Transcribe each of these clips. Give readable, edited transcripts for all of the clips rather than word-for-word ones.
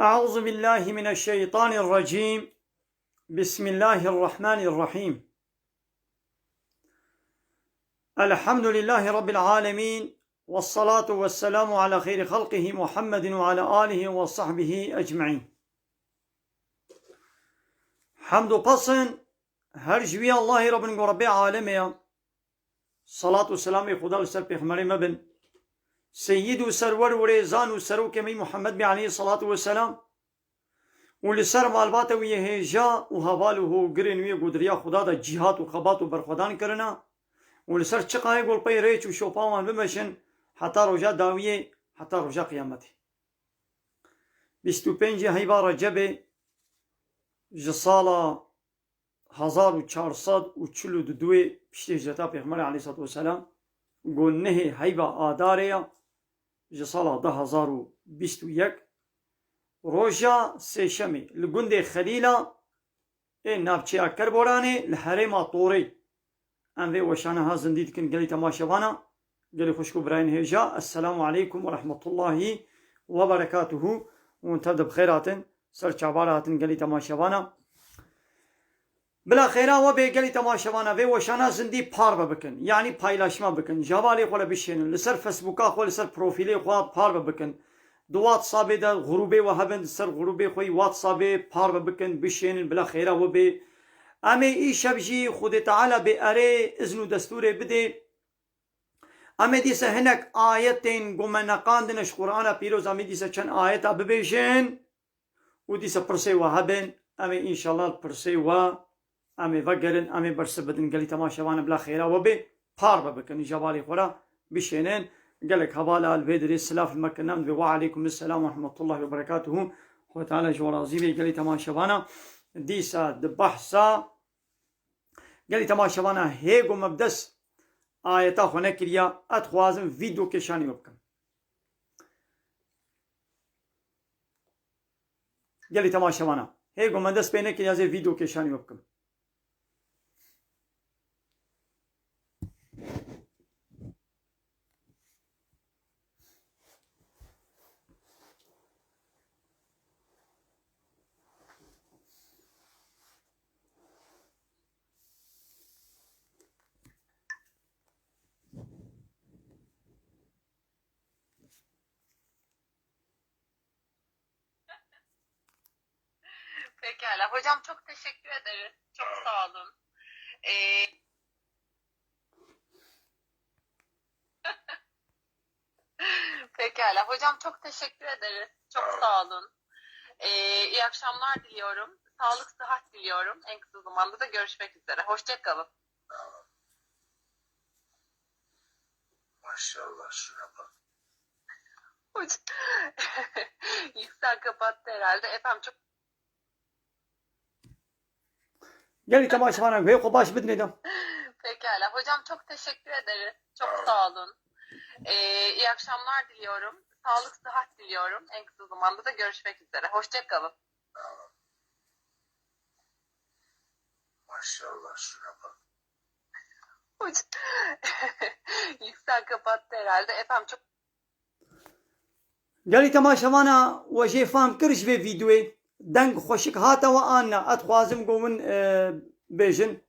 أعوذ بالله من الشيطان الرجيم. بسم الله الرحمن الرحيم. الحمد لله رب العالمين، والصلاة والسلام على خير خلقه محمد وعلى آله وصحبه أجمعين. حمد وقصن هر جوی الله رب رب عالمه. صلاة والسلام خدا لسر پیغمبر مبن سید و سرور و ریزان و سرو کمی محمد بی علیه الصلاة والسلام و لسر مالبات و یهجا و حوالو و گرین و گودریا خدا دا جهاد و خبات و برخودان کرنا و لسر چقای گل پی ریچ و شوپاوان بمشن حتی رجا داویه حتی رجا قیامتی. 25 هیوا رجب جسالا 1442 پشت هجرتا پیغمبر علیه الصلاة والسلام گل نه هیوا آداریا جسالا 2021 روژا سێشەمێ li gundê Xelîla ê navçeya Kerboranê li herêma Torê. Em vê weşaneha zindî dikin gelê temaşevana. Gelê xweşk û birayên hêja. Esselamu aleykum ve rahmetullahî ve berekatuhu. Hûn tev de bi xêr hatin. Ser çavara hatin gelê temaşevana. Bila xêra we bê gelê temaşevana vê weşana zindî par bikin. Yani paylaşma bikin. Javalê xwe le bişênin. Li ser Facebooka xwe li ser profîlê xwe par bikin. دو واتسابê de grûbê we hebin ser grûbê xwe WhatsAppê par bikin bişênin bila xêra we bê. Em ê îşev jî Xwedê Teala bê erê izn û destûrê bide. Em ê dîse hinek ayetên gomenaqandine ji Qur'ana pîroz em ê dîse çend ayeta bibêjin û dîse pirsê we hebin. Em ê înşallah pirsê we em ê vegerin em ê bersiv bidin gelî temaşevan bila xêra we bê par bikin javalê xwe re bişênin. قالك هبالا الفيدري السلاف المكنام وعليكم السلام ورحمة الله وبركاته. هو تعالى جورازيبي قالي تماشوانا ديسا دبحسا قالي تماشوانا هيجو مبدس آياتا خنكريا أتخوازم فيديو كشاني وبكم. قالي تماشوانا هيجو مبدس بينكريا زي فيديو كشاني وبكم. Pekala. Hocam çok teşekkür ederiz. Çok sağ olun. Pekala. Hocam çok teşekkür ederiz. Çok sağ olun. İyi akşamlar diliyorum. Sağlık, sıhhat diliyorum. En kısa zamanda da görüşmek üzere. Hoşça kalın. Maşallah şuna bak. Hocam. Yüksel kapattı herhalde. Efendim çok gelî temaşevana vê xwe baş bidinê. Pekala. Hocam çok teşekkür ederiz. Çok sağ olun. İyi akşamlar diliyorum. Sağlık, sıhhat diliyorum. En kısa zamanda da görüşmek üzere. Hoşça kalın. Maşallah şuna bak. Hocam. Yüksel kapattı herhalde. Efendim çok gelî temaşevana we jê fam kir ji vê vîdyoyê deng xweşik hate we an ne et xwazim got min bêjin.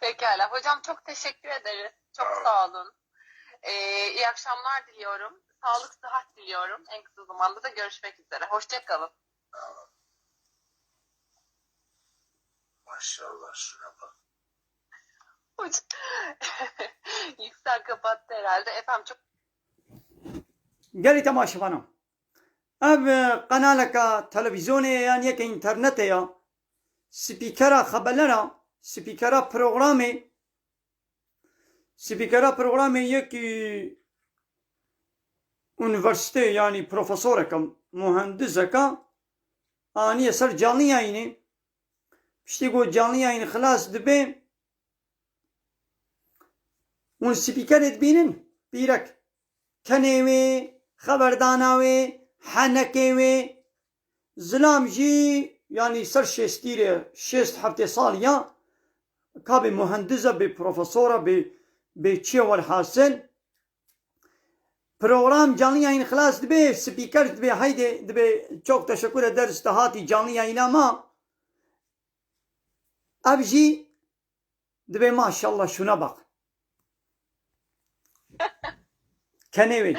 Pekala. Hocam çok teşekkür ederiz. Çok sağ olun. İyi akşamlar diliyorum. Sağlık, sıhhat diliyorum. En kısa zamanda da görüşmek üzere. Hoşça kalın. Maşallah şuna bak. Hocam. Yüksel kapattı herhalde. Efendim çok gelî temaşevana ev qenaleka televizyonê yan yek internetê ya spîkera xebelera spîkera programê yekî üniversite yani profesoreka mühendiseka aniye ser canlı yayınê piştî got canlı yayın xilas dibe hûn spîkerê dibînin pîrek kenê wê xeberdana wê henekê wê zilam jî yani ser şêstîrê şêst heftê saliya kabê mühendis e bê profesora bê çê welhasil program canlı yayın خلاص dibe spiker dibe haydi dibe çok teşekkür ederiz tahati canlı yayına ama abji dibe maşallah şuna bak. Kenevi.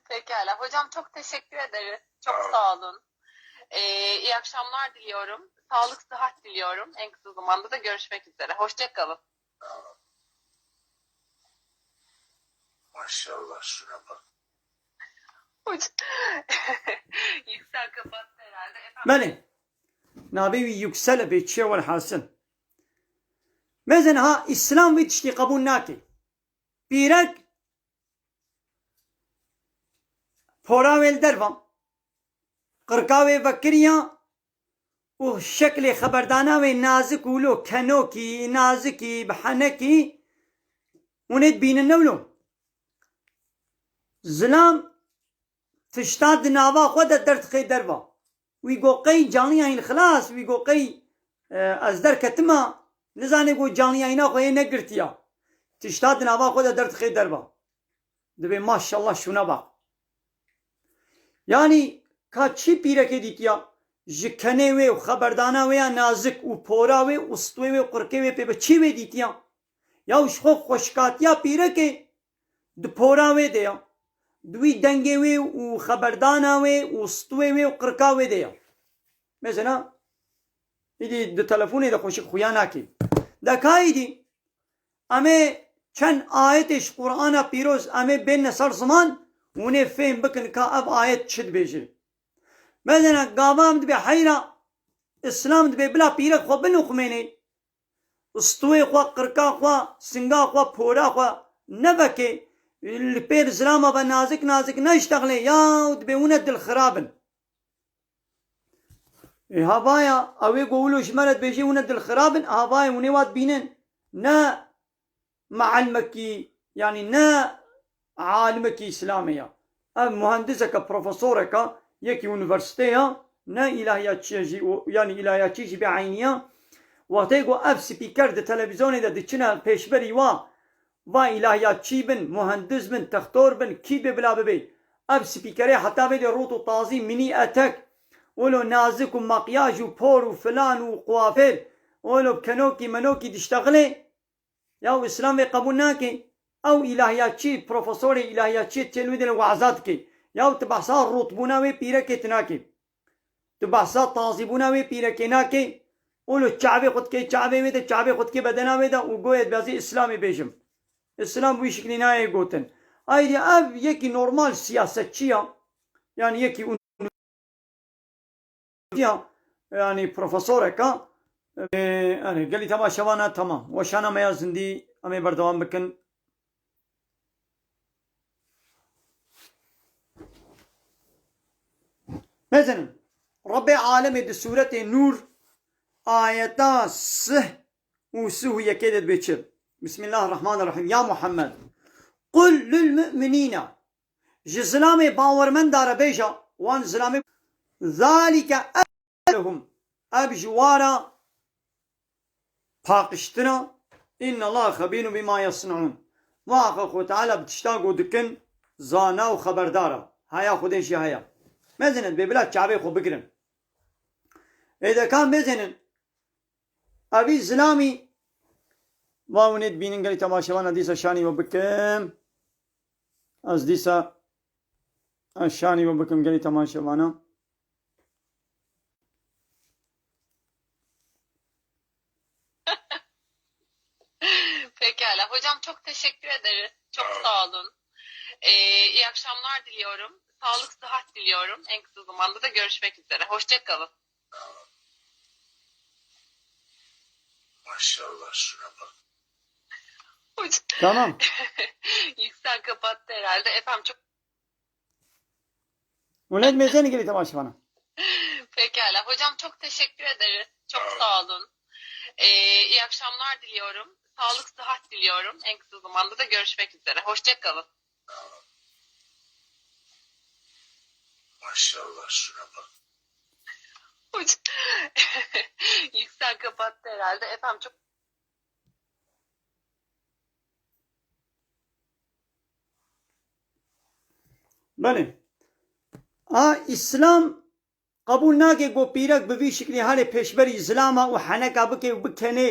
Pekala. Hocam çok teşekkür ederiz. Çok sağ olun. İyi akşamlar diliyorum. Sağlık, sıhhat diliyorum. En kısa zamanda da görüşmek üzere. Hoşça kalın. Maşallah şuna bak. Hocam. Yüksel kapattı herhalde. Beni. Nabi yüksel bir şey var hasın. Mesela ha İslam ve tişti kabul naki. Birek poravel dervam. Kırka ve vakriya o şekli haberdana ve nazik ulu kenoki naziki bahaneki unet binin nevlum. Zlam tiştad nava khoda dert khay derva. Wigo qay canlı yayın خلاص wigo qay az der ketma nizane go canlı yayına koy ne girtiya. Tiştad nava khoda dert khay derva. Dibe maşallah şuna bak. Yani kaçı pirek edit ya. Jikane ve haberdana ve ya nazik u pora ve ustwe ve qurke ve pe çi ve dit ya. Ya şu xoşkat ya pirek de pora ve de ya. دوی دنگی وی و خبردانا وی و ستوی وی و قرکا وی دیا مثلا ایدی دو تلفونی دا خوشی خویانا کی دا کایی دی امی چند آیتش قرآن پیروز امی بین سر زمان ونه فهم بکن که اب آیت چد بیجی مثلا قابام دبی حیرا اسلام دبی بلا پیرک خو بنو خمینی ستوی خو قرکا خو سنگا خو پورا خو نبکی البير زلامة بنازك نازك نشتغلي يا ودبيونا دل خرابن هابايا اوي قولوا شمالت بيجي وند الخرابن هابايا ونوات بينن نا مع المكي يعني نا عالمكي اسلامية مهندسك بروفيسورك يكي يونيفرسيتيا نا الهيات شيجي يعني الهيات شيجي بعينيا وقتيقو اف سبيكر دي تلفزيوني دا ديشنا بيشبري وا و الهیاتچی بن مهندس بن تختور بن کی به بلا ببی اب سپیکره حتی به روت و تازی منی اتک ولو نازک و مقیاج و پور و فلان و قوافل ولو کنوکی منوکی دشتغله یا اسلام قبول ناکی او الهیاتچی پروفسور الهیاتچی تلوید وعظات کی یا تبحثا رتبونا و پیره کتناکی تبحثا تازیبونا و پیره کناکی ولو چعبی خود کی چعبی وید چعبی خود کی بدنا وید و گوید بازی اسلامی بیشم İslam bu şekli neye götün. Ayrıca ev yeki normal siyasetçi ya. Yani yeki yani profesör eka yani geli tamaşavana tamam. O şana meyazindi ama berdevam bakın. Mesela Rabbi alemi de sureti Nur ayeta sıh usuhu yekedet beçir. بسم الله الرحمن الرحيم يا محمد قل للمؤمنين جزلامي باورمن دار بيجا وان زلامي ذلك لهم أبجوارا باقشتنا إن الله خبير بما يصنعون واقع تعالى بتشتاقوا دكن زانا وخبردارا هيا خدين شي هيا مزنن ببلاد شعبي خو بقرن إذا كان مزنن أبي زلامي واونید بینن گلی تماشاوان دیسا شانی و بکم از دیسا شانی و بکم گلی تماشاوانا Pekala. Hocam çok teşekkür ederiz. Çok sağ olun. İyi akşamlar diliyorum. Sağlık, sıhhat diliyorum. En kısa zamanda da görüşmek üzere. Hoşça kalın. Maşallah şuna bak. Tamam. Yüksel kapattı herhalde. Efendim çok Unet mezeni geli tamaşawana. pekala. Hocam çok teşekkür ederiz. Çok sağ olun. İyi akşamlar diliyorum. Sağlık, sıhhat diliyorum. En kısa zamanda da görüşmek üzere. Hoşça kalın. Maşallah şuna bak. Yüksel kapattı herhalde. Efendim çok بله اسلام قبول ناکه گو پیرک بوی شکلی حال پیشبری زلاما و حنکا بکه و بکنه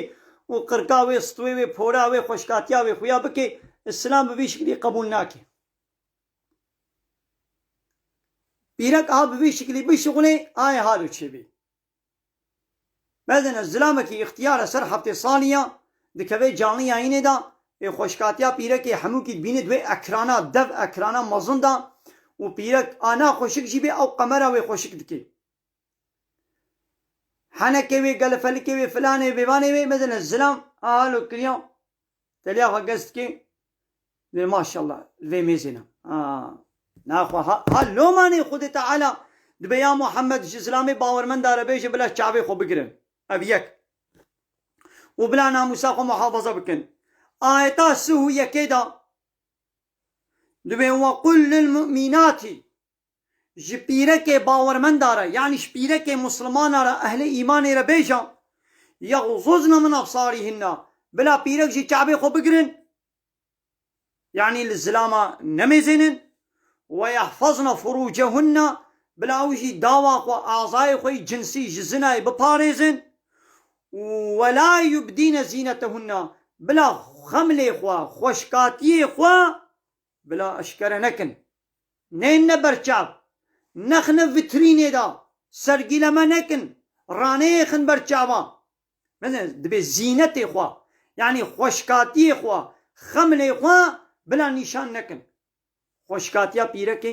و قرقاوی سطوی و پوراوی خوشکاتیاوی خویا بکه اسلام بوی شکلی قبول ناکه پیرک ها بوی شکلی بشغله آی حالو چه بی بعدن الزلامه کی اختیار سر هفته سالیه دکوی جانی اینه دا خوشکاتیا پیرک همو کی بینه دوی اکرانا دو اکرانا مزن دا و پیرک آنا خوشک جیبه او قمره و خوشک دکی حنکه وی گلفلکه وی فلانه ویوانه وی مثلا الزلام آلو کریان تلیا خواست که ماشاءالله وی میزنه ناخوا ها لو مانی خود تعالی دبیا محمد اسلامی باورمند داره بیش بلا چاوی خو بگیرن اب یک و بلا ناموسا خو محافظه بکن آیتا سهو یکی دا دبیا وقل للمؤمنات جپیره که باورمند داره یعنی شپیره که مسلمان داره اهل ایمان را بیشا یغضضن من ابصارهن بلا پیرک جی چاوی خو بگیرن یعنی الزلامه نمیزنن ويحفظن فروجهن بلا وجي داوا خو اعضاء خوي جنسي جزناي بباريزن ولا يبدين زينتهن بلا خملي خو خوشكاتي خو بلا اشكر نكن نين برچاب نخن فيتريني دا سرگيلا ما نكن راني خن برچابا مثلا دبي زينتي خو يعني خوشكاتي خو خملي خو بلا نشان نكن خوشکاتیا پیرکه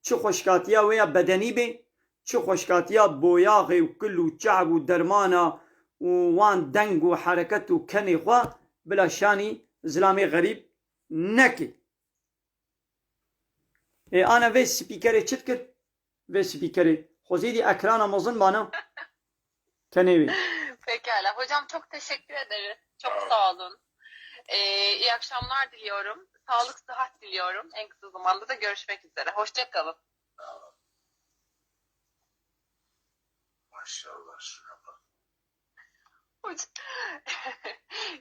چه خوشکاتیا ویا بدنی به چه خوشکاتیا بویاغی و کل و چعب و درمانا و وان دنگ و حرکت و کنی خوا بلا شانی زلامی غریب نکی انا وی سپیکره چت کرد وی سپیکره خوزیدی اکرانا مزن بانا کنی وی Pekala. Hocam çok teşekkür ederim. Çok sağ olun. İyi akşamlar diliyorum. Sağlık, sıhhat diliyorum. En kısa zamanda da görüşmek üzere. Hoşça kalın. Maşallah şuna bak.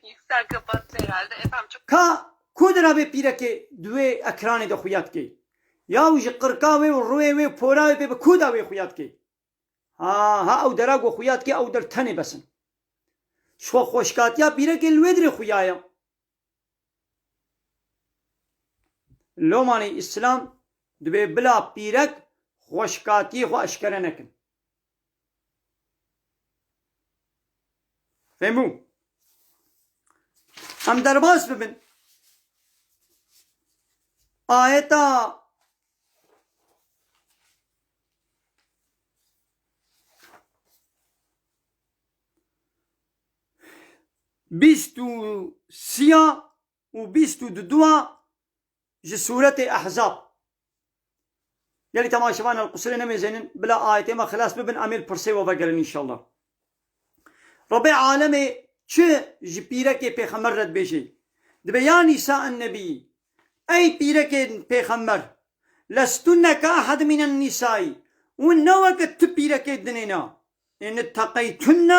Yüksel kapattı herhalde. Efendim çok ka kudra be pireke dve ekrane de khuyat ke ya uj qirqa ve ruye ve pora ve kuda ve khuyat ke ha او درا go khuyat ke او در tane besin şo xoşkatiya pireke lwedre khuyaya لومانی اسلام دبی بلا پیرک خوشکاتی خو اشکره نکن فهمو هم درباس ببین آیتا بیستو سیا و بیستو دوا جي سورة أحزاب يلي تماشفان القصر نميزين بلا آية ما خلاص ببن أمير برسي وفقرن إن شاء الله ربي عالمي چه جي بيرك پیغمبر رد بيشي دبي يا نساء النبي أي بيرك پیغمبر لستن كأحد من النساء ونوك تبيرك دنينا إن اتقيتن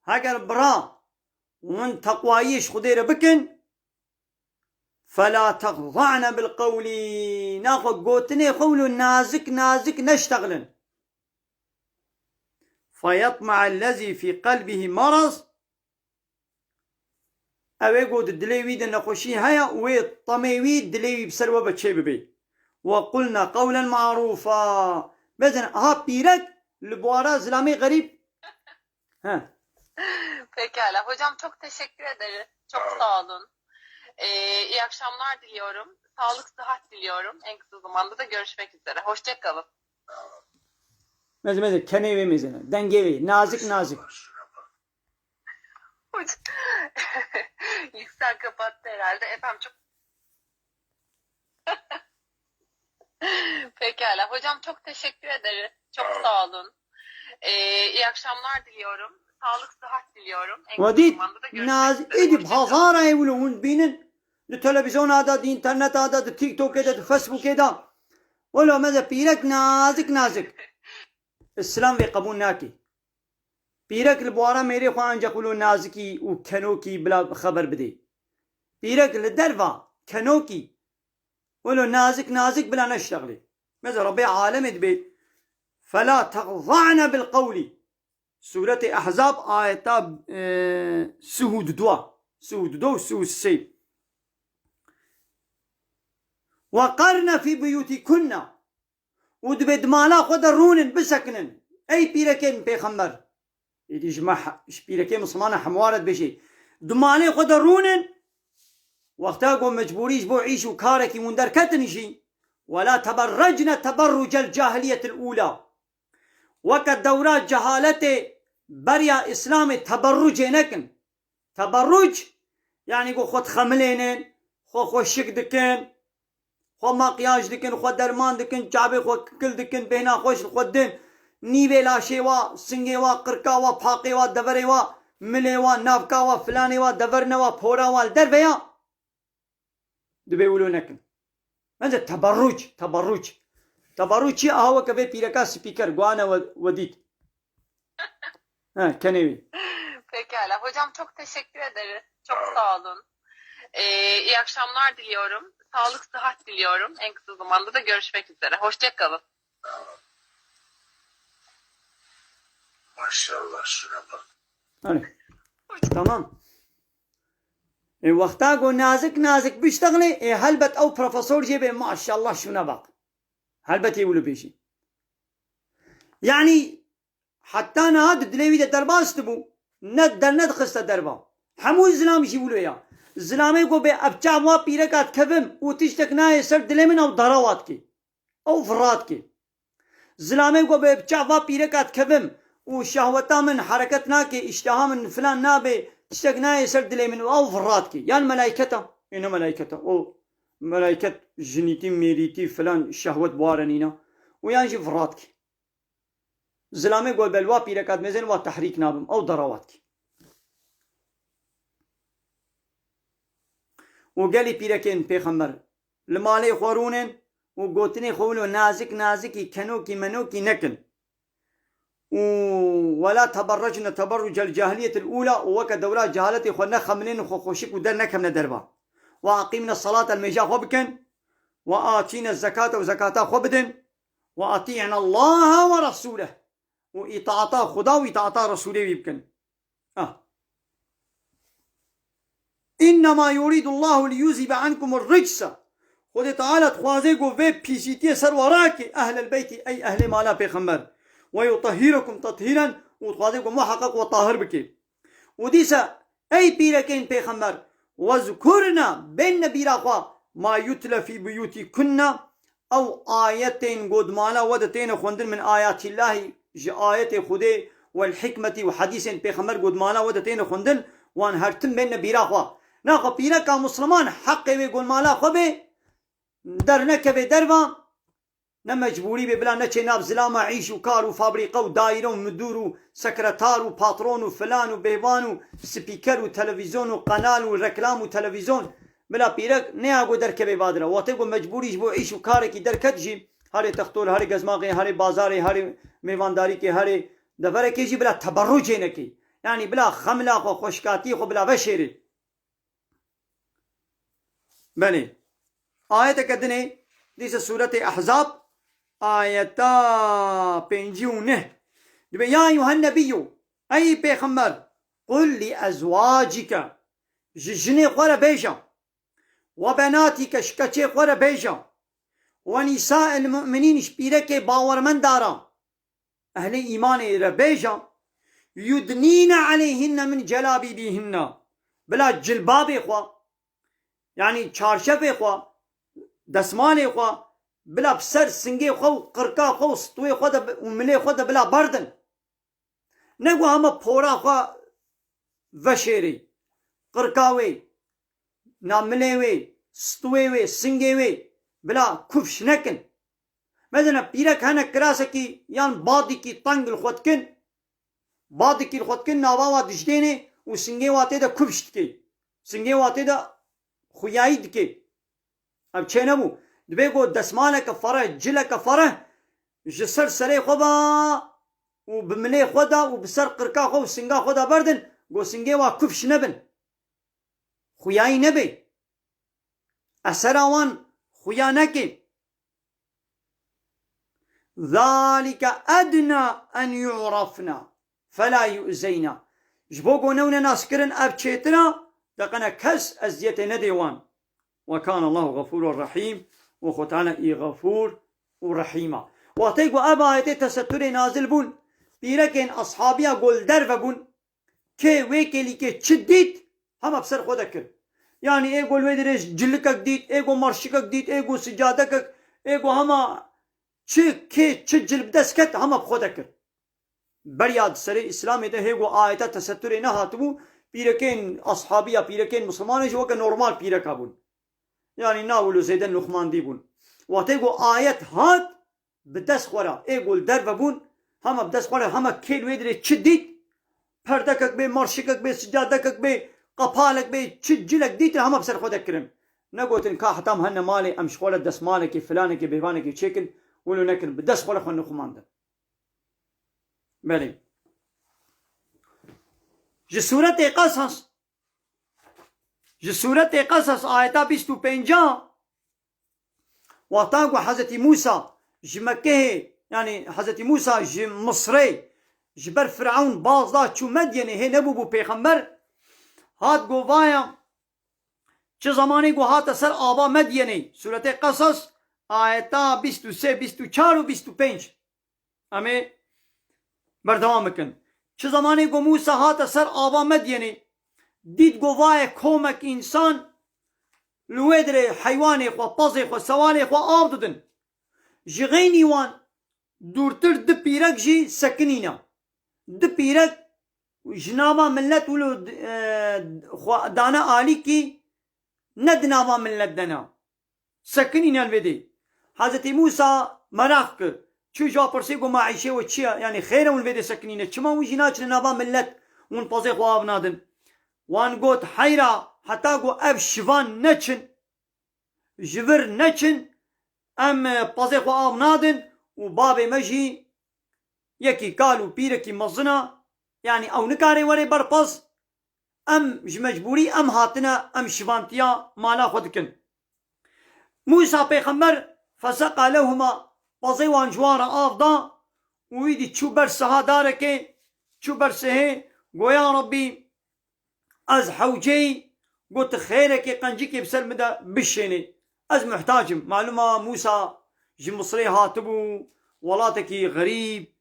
هاگر برا وان تقوايش خدير بكن فلا تخضعن بالقول ناخذ قوتني قول نازك نازك نشتغلن فيطمع الذي في قلبه مرض او يقول الدليويد النقوشي هيا ويطميويد دليوي بسروة بتشي ببي وقلنا قولا معروفا بزن ها بيرك لبوارا زلامي غريب ها Pekala. Hocam çok teşekkür ederim. Çok sağ olun. İyi akşamlar diliyorum. Sağlık, sıhhat diliyorum. En kısa zamanda da görüşmek üzere. Hoşça kalın. مثل كنيوي ميزنا دنجيوي نازك نازك Yüksel kapattı herhalde. Efendim çok Pekala. Hocam çok teşekkür ederim. Çok sağ olun. İyi akşamlar diliyorum. Sağlık, sıhhat diliyorum. En kısa وديت zamanda da görüşmek ناز üzere. إدي Hoşça kalın. بهزارة يقولون بينن التلفزيون هذا دي انترنت هذا دي تيك توك كده دي فيسبوك كده ولو ماذا بيرك نازك نازك السلام في قبول ناكي بيرك البوارا ميري خوان يقولون نازكي وكنوكي بلا خبر بدي بيرك الدرفا كنوكي ولو نازك نازك بلا نشتغلي مثل ربي عالم دبي فلا تخضعن بالقول سورة أحزاب آيات سهود دو سهود السيب وقرن في بيوتكن ودبد مالا خود رونن بسكنن أي بيركين بيخمر يدي جماعة بيركين مسلمان حموارد بشي دمالي خود رونن وقتا قوم مجبوريش بو عيشو كاركي مندر كتنشي ولا تبرجن تبرج الجاهلية الأولى وقت دورات جهالته بريا إسلام تبرج نكن تبرج يعني قو خود خملينن خو شك دكن خو مقياج دكن خو درمان دكن جابي خو كل دكن بهنا خوش خودن نيوه لاشيوا سنگيوا قرقاوا پاقيوا دوريوا مليوا نافقاوا فلانيوا دورنوا پوراوا در بيا دبي ولو نكن هذا تبرج چی آهو که به پیرکا سپیکر guana ودید kenevi. Pekala. Hocam çok teşekkür ederiz. Çok sağ olun. İyi akşamlar diliyorum. Sağlık, sıhhat diliyorum. En kısa zamanda da görüşmek üzere. Hoşça kalın. Maşallah şuna bak. Hani. Tamam. وقتا قو نازك بيشتغلي هلبت او بروفيسور جيبه ما شاء الله شنو بق هلبت يقولوا بيشي يعني حتى انا هاد دليوي درباس تبو ند خسته دربا همو زلام يقولوا يا زلامي قو بي ابچا وا بيركات كبم وتشتك ناي سر دلمن او دراوات كي او فرات كي زلامي قو بي ابچا وا بيركات كبم وشهوتا من حركتنا كي اشتها من فلان نابي تشتقنا يسر دلي من أو فراتكي يعني ملايكته إنه ملايكته أو ملايكة جنيتي ميريتي فلان شهوة بوارنينا ويانجي فراتكي زلامي قول بالوا بيركات مزين وتحريك نابم أو ضرواتكي وقالي بيركين بيخمر لمالي خورونن وقوتني خولو نازكي كنوكي منوكي نكن ولا تبرجن تبرج الجاهلية الأولى وك دورات جهالتي خلنا خملين خوشك ودرنا كم ندربا وأقيمنا الصلاة الميجا خبكن وآتينا الزكاة وزكاة خبدن وأطيعنا الله ورسوله وإطاعتا خدا وإطاعتا رسوله يبكن إنما يريد الله ليذهب عنكم الرجس خد تعالى تخوازيكو في بيسيتي سر وراك أهل البيت أي أهل مالا بيخمر ويطهيركم تطهيرا وتخاذكم محقق وطاهر بكي وديسا أي بيركين بيخمر وذكرنا بين بيراخوا ما يتلى في بيوتي كنا أو آيتين قد مالا ودتين خندن من آيات الله آيات خده والحكمة وحديث بيخمر قد مالا ودتين خندن وان هرتم بين بيراخوا ناقا بيركا مسلمان حق ويقول مالا خبه درنك بدروا نمجبوري ببلا نچه ناب زلاما عيش وكار وفابريقه ودائره ومدور وسكرتار وباترون وفلان وبيبان وسبيكر وتلفزيون وقنال وركلام وتلفزيون بلا بيرك نياغو دركبه بادره واتقو مجبوري جبو عيش وكاركي دركت جي هاري تختول هاري گزماغي هاري بازاري هاري ميوانداري كي هاري دفركي جي بلا تبرج نكي يعني بلا خملاق وخشكاتي بلا وشيري بني آية كدني ديس سورة أحزاب آيتا بنجيونه يا أيها النبي أي بيخمر قل لأزواجك ججني قرى بيجا وبناتك شكتي قرى بيجا ونساء المؤمنين شبيرك باور من دارا أهل إيمان ربيجا يدنين عليهن من جلابيبهن بلا جلباب إخوة يعني چارشف إخوة دسمان إخوة بلا بسر سنگي خو قرقا خو سطوي خو وملي خو بلا بردن نگو هما پورا خو وشيري قرقاوي نامليوي سطويوي سنگيوي بلا كفش نكن مثلا بيرك هنا كراسكي يان بادي كي تنگ الخوتكن بادي كي الخوتكن ناواوا دجديني وسنگي واتي دا كفش دكي سنگي واتي دا خوياي دكي اب چه نبو دبيقو دسمانه كفره جله كفره جسر سري خوبا وبملي خودا وبسر قرقا خو سنگا خودا بردن قو سنگي وا كفش نبن خوياي نبي أسراوان خويا نكي ذلك أدنى أن يعرفنا فلا يؤذينا جبو قونونا ناسكرن أبتشيتنا دقنا كس أزيت نديوان وكان الله غفور رحيم وختانا إي غفور ورحيما واتيقو أبا آيتي تستر نازل بون بيركن أصحابيا قول درف بون كي ويكي كي تشديد هم بسر خودك كر يعني ايه قول ويدرش جلكك ديت ايه قول مرشكك ديت ايه قول سجادك ايه قول هما كي تشجل بدس كت هم بخودك كر برياد سري اسلامي ده هيقو آيتا تستر نهاتبو بيركن أصحابيا بيركن مسلمان جو وكا نورمال بيركا بون يعني ناولو زيدن لخمان دي بون واتيقو آيات هات بدس خورا ايه قول درف بون هما بدس خورا هما كيل ويدرش تشديد پردكك بي مرشكك بي سجادك بي قپالك بي تشجلك ديت هم بسر خودك كرم نقولن كا حتام هن مالي ام شغله دس مالك فلانك بيبانك تشيكن ولو نكن بدس خول خن خمانده بلي جسورة قصص آيتا 25 وطاقو حضرت موسى جمكه يعني حضرت موسى مصري جبر فرعون باز دا چو مدینه هی نبو بو پیغمبر هات گو وایا چه زمانی گو هات سر آبا مدینه سورت قصص آیتا 23 24 و 25 امی بردوام کن چه زمانی گو موسی هات سر آبا مدینه دید گو وایا کومک انسان لویدر حیوانی خو پازی خو سوالی خو آب دودن جغینی وان دورتر د پیرک جی سکنینا د پیرک جنابا ملت ولو دانا آلی کی ندنابا ملت دنا سکنینا الویدی حضرت موسى مراق چو جا پرسی گو معیشه و چیا یعنی خیره الویدی سکنینا چما و جنا چه نابا ملت ون پازی خو آب نادن وان گوت حیرا حتی گو اب شوان نچن جور نچن ام پازی خو آب نادن و باب مجی یکی کالو پیرکی مزنا يعني او نكاري وري برپس ام مجبوري ام هاتنا ام شبانتيا مالا خودكن موسى پیغمبر فسقى لهما بزيوان جوار آفدا ويدي چو برسها داركي چو برسه گويا ربي از حوجي قلت خيرك قنجيكي بسر مدى بشيني از محتاجم معلومة موسى جمصري هاتبو ولاتكي غريب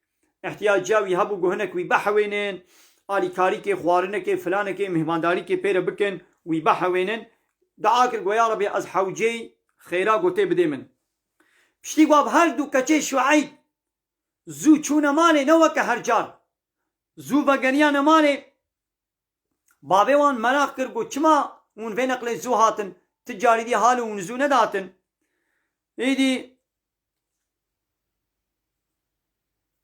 احتیاج جاوی هبو گهنک وی بحوینن آلی کاری که خوارنه که فلانه که مهمانداری که پیر بکن وی بحوینن دعا کر گویا ربی از حوجی خیرا گوته بده من پشتی گواب هر دو کچه شعید زو چون ماله نوک هر جار زو وگنیا نماله بابه وان مراق کر گو چما اون وی نقل زو هاتن تجاری دی حالو اون زو نداتن ایدی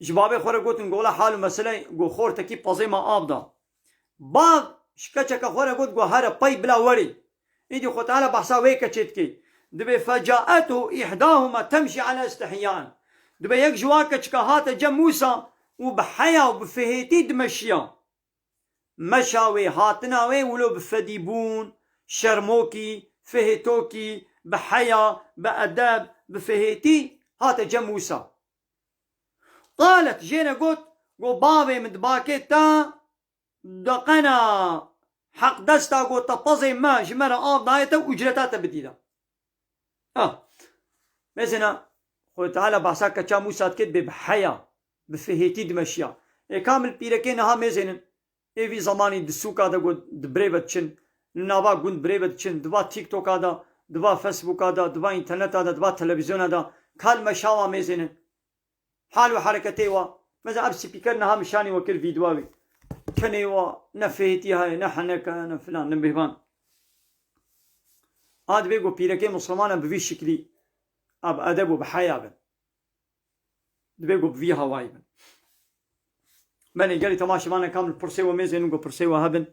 جوابه خوره گوتن گولا حال مسئله گو خور تکی پازه ما آب دا باغ شکچه که خوره گوت گو هر پای بلا وری ایدی خود تعالی بحثا وی کچید کی دبی فجاءته احداهما تمشي على استحيان دبی یک جواکه چکه هات جم موسى و بحیا و بفهیتی دمشیا مشاوي هاتنا وي ولو بفديبون شرموكي فهيتوكي بحيا بأداب بفهيتي هات جم موسى قالت جينا قلت قو بابي مدباكي تا دقنا حق دستا قو تبازي ما جمرا آب دايتا وجرتاتا بديدا مثلا قلت تعالى بحسا كتا موسى تكت بحيا بفهيتي دمشيا كامل بيركين ها مزينن في زماني دسوكا دا قد دبريبت چن نابا قند بريبت چن دوا تيك توك دا دوا فيسبوك دا دوا انترنت دا دوا تلفزيون دا كال مشاوا ميزين حال وحركتي وا مثلا اب سبيكر نها مشاني وكل فيديوهاوي كني وا نفهتي هاي نحنك انا فلان نبهبان هاد بيقو بيركي مسلمان بفي شكلي اب ادب وبحياه بيقو بفي هواي بني قالي تماشي معنا كامل برسيوه ميزين نقول برسيوه هبن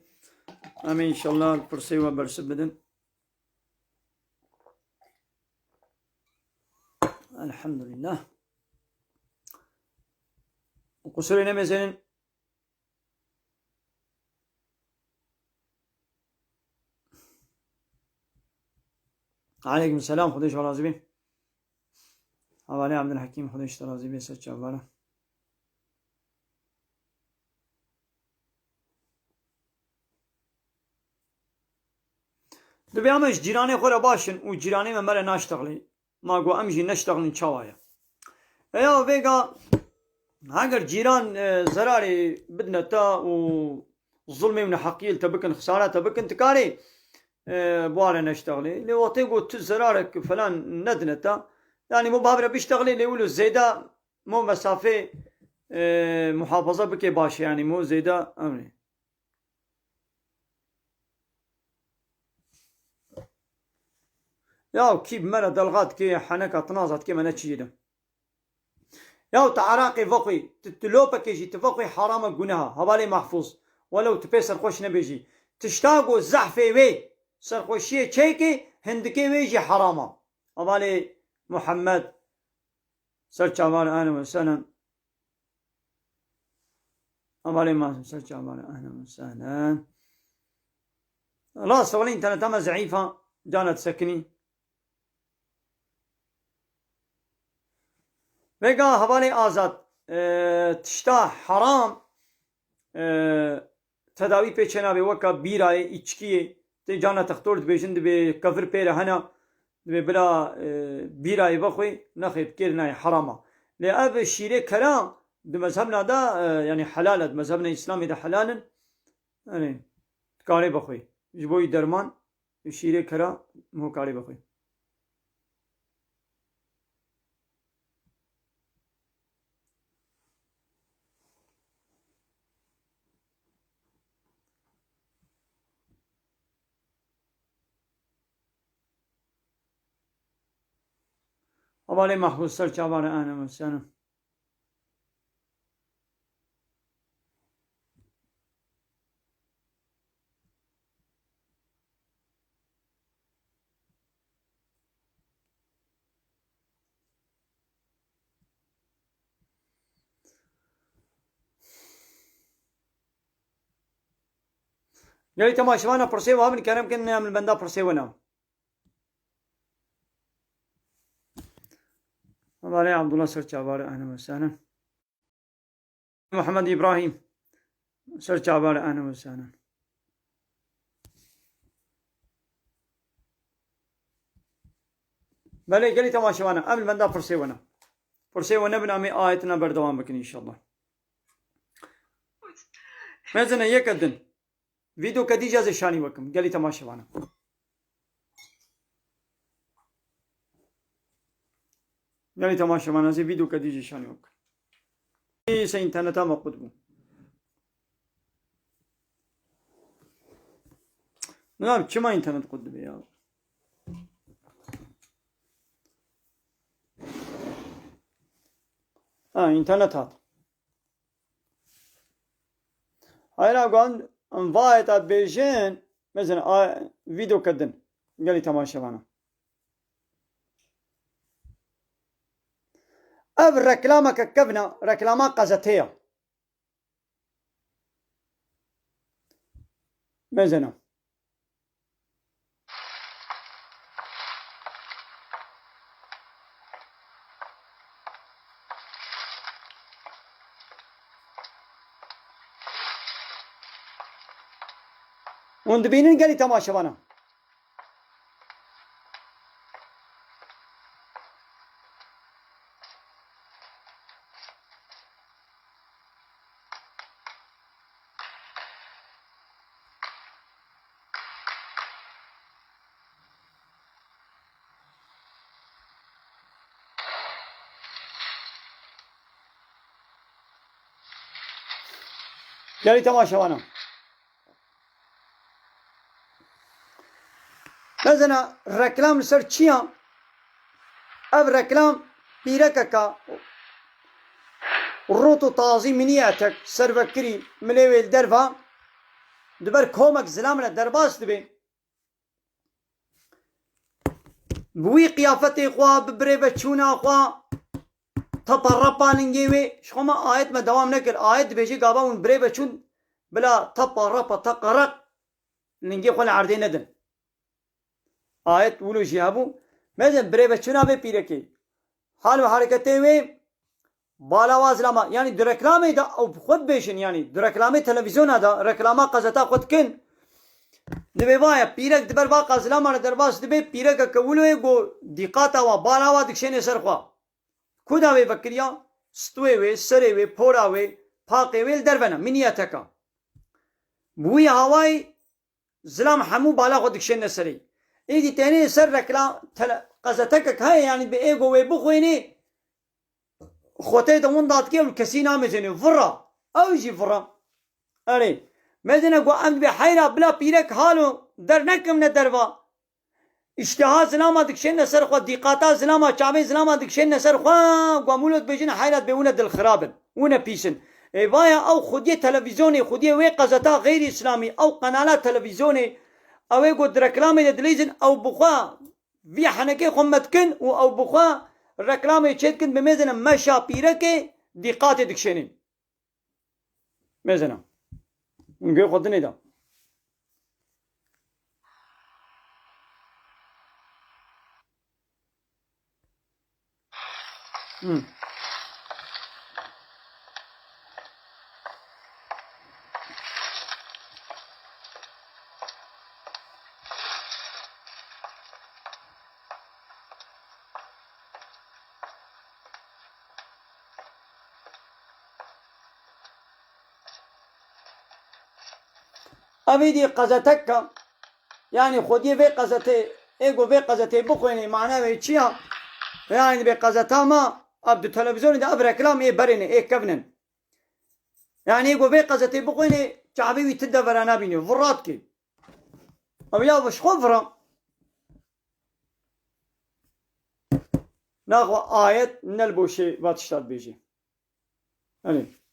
امين ان شاء الله برسيوه برسب بدن الحمد لله وقصرين ميزين عليكم السلام خديش والعظيم حوالی عبدالحکیم خودش ترازی بیسد چاواره دبی همش جیرانی خورا باشن و جیرانی من بره ناشتغلی ما گو امجی نشتغلین چاوایا یا ویگا اگر جیران زراری بدنا تا و ظلمي من حقيل تبكن خسارة تبكن تكاري بوارا نشتغلي لي وطي قلت زرارك فلان ندنتا يعني مو بابرا بيشتغلي اللي يقولوا زيدا مو مسافة محافظة بكي باش يعني مو زيدا أمري ياو كي بمرة دلغات كي حنكة تنازت كي ما نتشيدا ياو تعراقي فوقي تتلوبا كيجي تفوقي حرام قناها هبالي محفوظ ولو تبي سرخوش نبيجي تشتاقو زحفي وي سرخوشية تشيكي هندكي ويجي حراما هبالي محمد سرچاوار أهلا وسهلا هبالي ما سرچاوار أهلا وسهلا لا صغلين تنتما زعيفة جانت سكني ويقا هبالي آزاد تشتا حرام تداوی پیچنا به وکا بیرای ایچکیه تی جانا تختور دبیشند به کفر پیره هنا به بلا بیرای بخوی نخید کیر نای حراما لی اب شیره کرا ده مذهبنا دا يعني حلالت مذهبنا اسلامی دا حلالن يعني کاری بخوی جبوی درمان شیره کرا مو کاری بخوی هبالي محفوظ سرچاوار أهلا وسهلا قالي تماشوانا برسي وهم الكلام كنا من البندا برسي ونام هبالي عبد الله سرچاوار أهلا وسهلا محمد إبراهيم سرچاوار أهلا وسهلا بله قالي تماشوانا قبل بندا برسي ونا بنامي آيتنا بردوام بكن إن شاء الله مازنا يكدن فيديو كديجة زشاني وكم قالي تماشوانا قالي تماشوانا زي فيديو كديجة شاني وكم سي انترنتا ما قدبو نعم كما انترنت قدبي يا انترنت هات هاينا قان انفايت ات بيجين مثلا فيديو كدن قالي تماشوانا اب ركلامة ككبنا ركلامة قزتية مثلا وندبينين قالي تماشوانا قالي تماشوانا مثلا ركلام سر چيا اب ركلام بيرككا روتو تازي منياتك سر بكري مليويل درفا دبر كومك زلامنا درباس دبي بوي قيافتي خوا ببري بچونا خوا تطربا ننجيوي شخوما آيت ما دوام نكر آيت بيجي قابا ون بري بچون بلا تطربا تقرق ننجي خوا العردين ندن آيت ولو جيابو مثلا بري بچونا بي بيركي حال و حرکتی وی بالاواز لما يعني در رکلامه دا او خود بیشن يعني در رکلامه تلویزیون دا رکلامه قزتا خود کن دبی بایا پیرک دبر با قزلامه در باس دبی پیرک کولوی گو دیقاتا و بالاوا دکشن سرخوا کدا وی بکریا ستوی وی سری وی پورا وی پاقی وی دربنا منیاتکا بوی هوای زلام همو بالا خود دکشن سری ایدی تاني سر ركلا قزتك هاي يعني بإيجو ويبخويني خوتي دون دات كي والكسينا مزني فرا أو يجي فرا أري مزنا قو أمد بحيرة بلا بيرك حالو در نكم ندروا اشتها زلاما دكشن سر خو ديقاتا زلاما شعبي زلاما دكشن سر خو قامولت بيجين حيرة بيونا دل خرابن ونا بيسن اي بايا او خودية تلفزيوني خودية وي قزتا غير اسلامي او قنالات تلفزيوني او يقول ركلامي دليزن او بخوا في حنكي خمتكن او بخوا ركلامي تشتكن بمزنا مشا بيركي ديقات دكشنين مزنا نقول خدني ده أبيدي قزتك يعني خدي في قزتي إيجو في قزتي بخويني معناه ويتشيها يعني بقزتها ما أبدو تلفزيون ده أبرك كلام إيه بريني إيه كفنن يعني إيجو في قزتي بخويني شعبي ويتدبر أنا بيني فراتكي أو يا وش خفرة ناخو آية نلبوشي باتشتاد بيجي يعني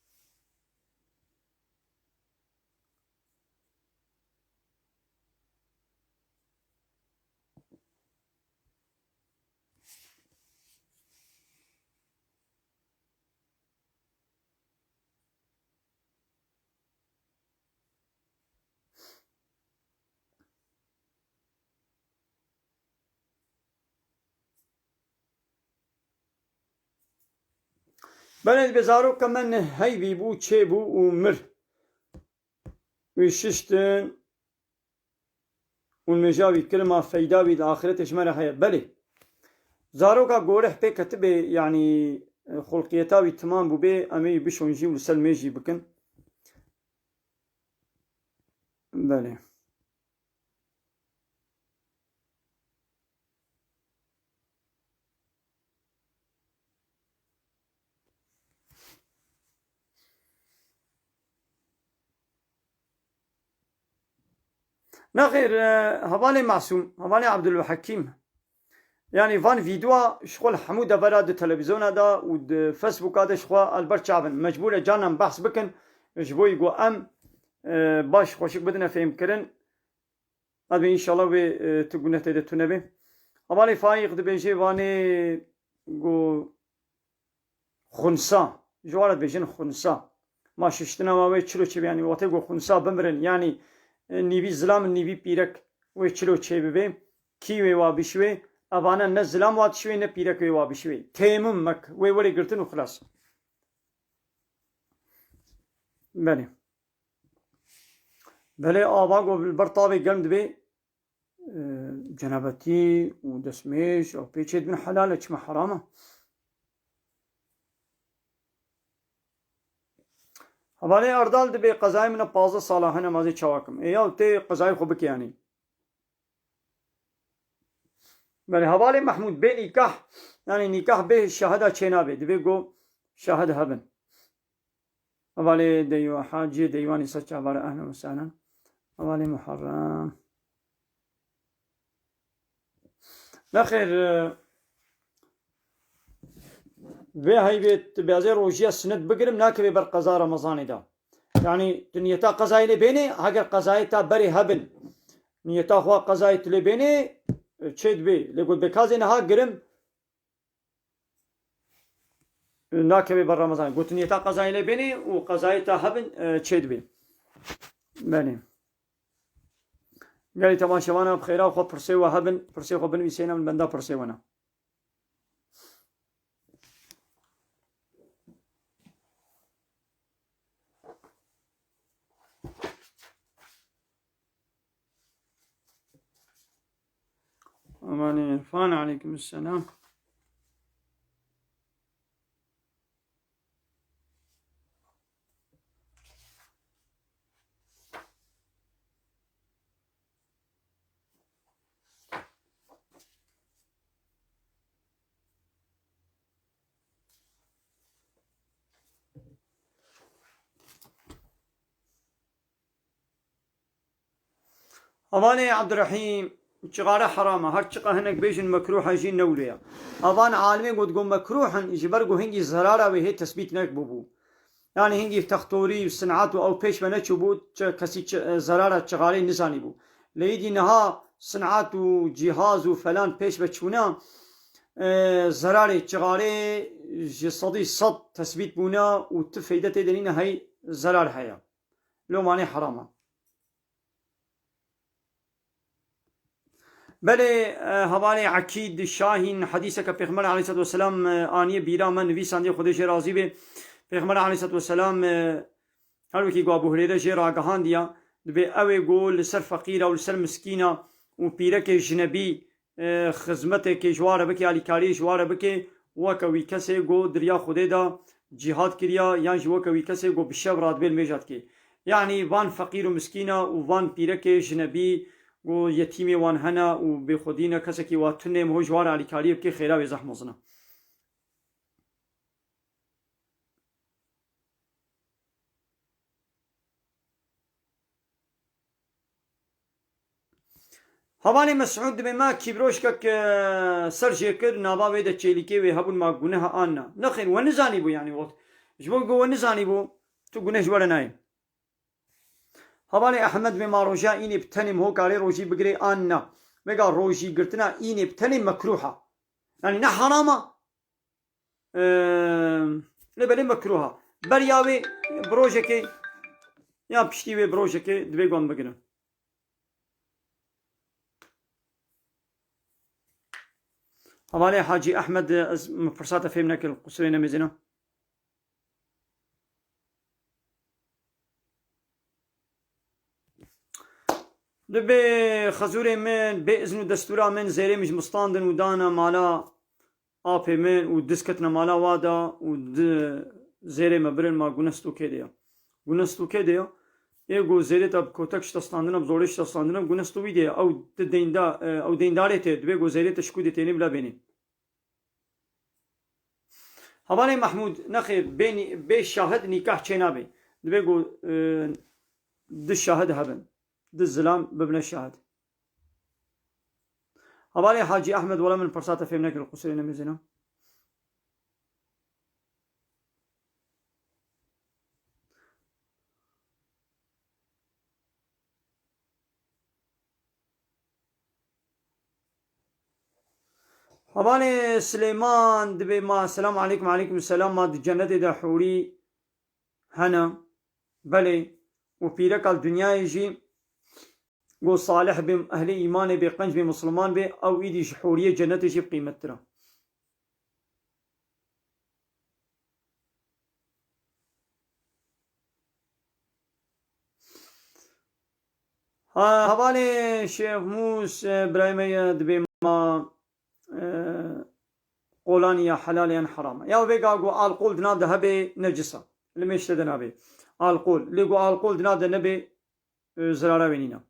بلد بزارو كمان هاي بيبو تشيبو ومر ويششتن والمجاوي كلمة فيداوي الآخرة شمال حياة بلي زارو كا قورح بي كتبه يعني خلقيتاوي تمام بو بي أمي بشونجي وسلميجي بكن بلي نخير هبالي معصوم هبالي عبد الحكيم يعني فان فيديو شغل حمودة برا دو تلفزيون دا ود فيسبوك هذا شغل البرت شعبن مجبورة جانا بحث بكن جبو يقو ام باش خوشك بدنا فهم كرن هذا ان شاء الله بي تقولنا تيدا تنبي هبالي فايق دو بيجي واني قو خنسا جوالت بيجين خنسا ما ششتنا ما وي چلو چي يعني واتي قو خنسا بمرن يعني نيبي زلام نيبي بيرك وي چلو چي ببي كي وي وابشوي أبانا نزلام واتشوي نبيرك وي وابشوي تيمم مك وي ولي قلتن وخلاص بلي بلي آباقو بالبرطابي قلمد بي جنابتي ودسميش أو بيشيد من حلالة ما حرامة هبالي أردال دبي قضاي من بازا صلاحنا مازي چواكم إيال تي قضاي خوبك يعني بله حوالی محمود به نکاح يعني نکاح به شهادة چنابه دبي گو شهادة هبن حوالی ديو حاجي ديواني سچ عبارة أهلا وسهلا حوالی محرم نخير به هاي بيت بازي روجيا سند بقرم ناكبي بر قضاء رمضان دا يعني دنيتا قضاء لبيني هاگر قضاء تا بري هبن نيتا خوا قضاء لبيني چید بی لگود بکازی نها گرم ناکبی بر رمضان گوت نیتا قضایی لبینی و قضایی تا هبن چید بی بله گلی تماشوانا بخیرا خود پرسی و هبن پرسی خود بنویسینا من بنده پرسی ونا أماني عرفان عليكم السلام. أباني عبد الرحيم شغالة حرامة هر شقة هناك بيجن مكروحة جين نوليا أبان عالمي قد قم مكروحا يجبرقو هنجي زرارة وهي تثبيت نك بوبو يعني هنجي تختوري والصناعات أو بيش منتشو بو كسي زرارة شغالين نزاني بو ليدي نها صناعات وجهاز وفلان بيش بتشونا زرارة شغالي جصدي صد تثبيت بونا وتفيدة دنينا هاي زرار هيا لو ماني حرامة. بله هوای عقید شاهین حدیث که پیغمبر علیه الصلوات والسلام آنیه بیرا من نویسنده خودش راضی به پیغمبر علیه الصلوات والسلام هر وکی گو ابو هریره جرا آگاهان دیا به اوی گو لسر فقیره و لسر مسکینه و پیره که جنبی خدمت که جواره بکی علی کاری جواره بکی وکوی کسی گو دریا خوده دا جهاد کریا یا وکوی کسی گو بشب راد بیل میجاد کی یعنی وان فقیر و مسکینه و وان پیره که جنبی و یتیمی وان هنا و به خودینه کسی که واتونه مهو جوار علی کاری بکی خیره و زحمه زنه. هوانی مسعود به ما کیبروش که سرجه کرد نابا ویده چیلیکی و هبون ما گناه آننا نخیر و نزانی بو یعنی وقت جبو گو و نزانی بو تو گناه جوار نایم. هوانی احمد به ما روژا اینی بتنیم هو کاری روژی بگری آننا مگا روژی گرتنا اینی بتنیم مکروحه يعني نه حرامه لبلی مکروها بریاوی بروژه که یا پشتیوی بروژه که دوی گوان بگیرن حوالی حاجی احمد از مفرسات فهمنا که القصرين مزينه دبي خزوري من بإذن دستورا من زيري مش مستاندن ودانا مالا آپی من و دسکتنا مالا وادا و زیره مبرن ما گونستو که دیا ایگو زیره تاب کوتکش تستاندنم زورش تستاندنم گونستو ویدیا او دینداره ته دوی گو زیره تشکو دی تینی بلا بینی حوالی محمود نخیر بی شاهد نکاح چینا بی دوی گو ده شاهد هبن ده زلام ببن شاهد حوالی حاجی احمد ولا من فرصات فهمنا که القصرين مزينه حوالی سليمان دبي ما السلام عليكم وعليكم السلام ما جنة دا حوري هنا بلي وبيرك الدنيا يجي گو صالح بم اهل ایمان به قنج به مسلمان به او ایدی حوریه جنت جی قیمت ترا حوالی شیخ موس ابراهیم دبی ما قولانی یا حلال یا حرام یا ویگا گو القول دنا ده به نجسه لمیشته دنا به القول لگو القول دنا ده نبی زراره بینینا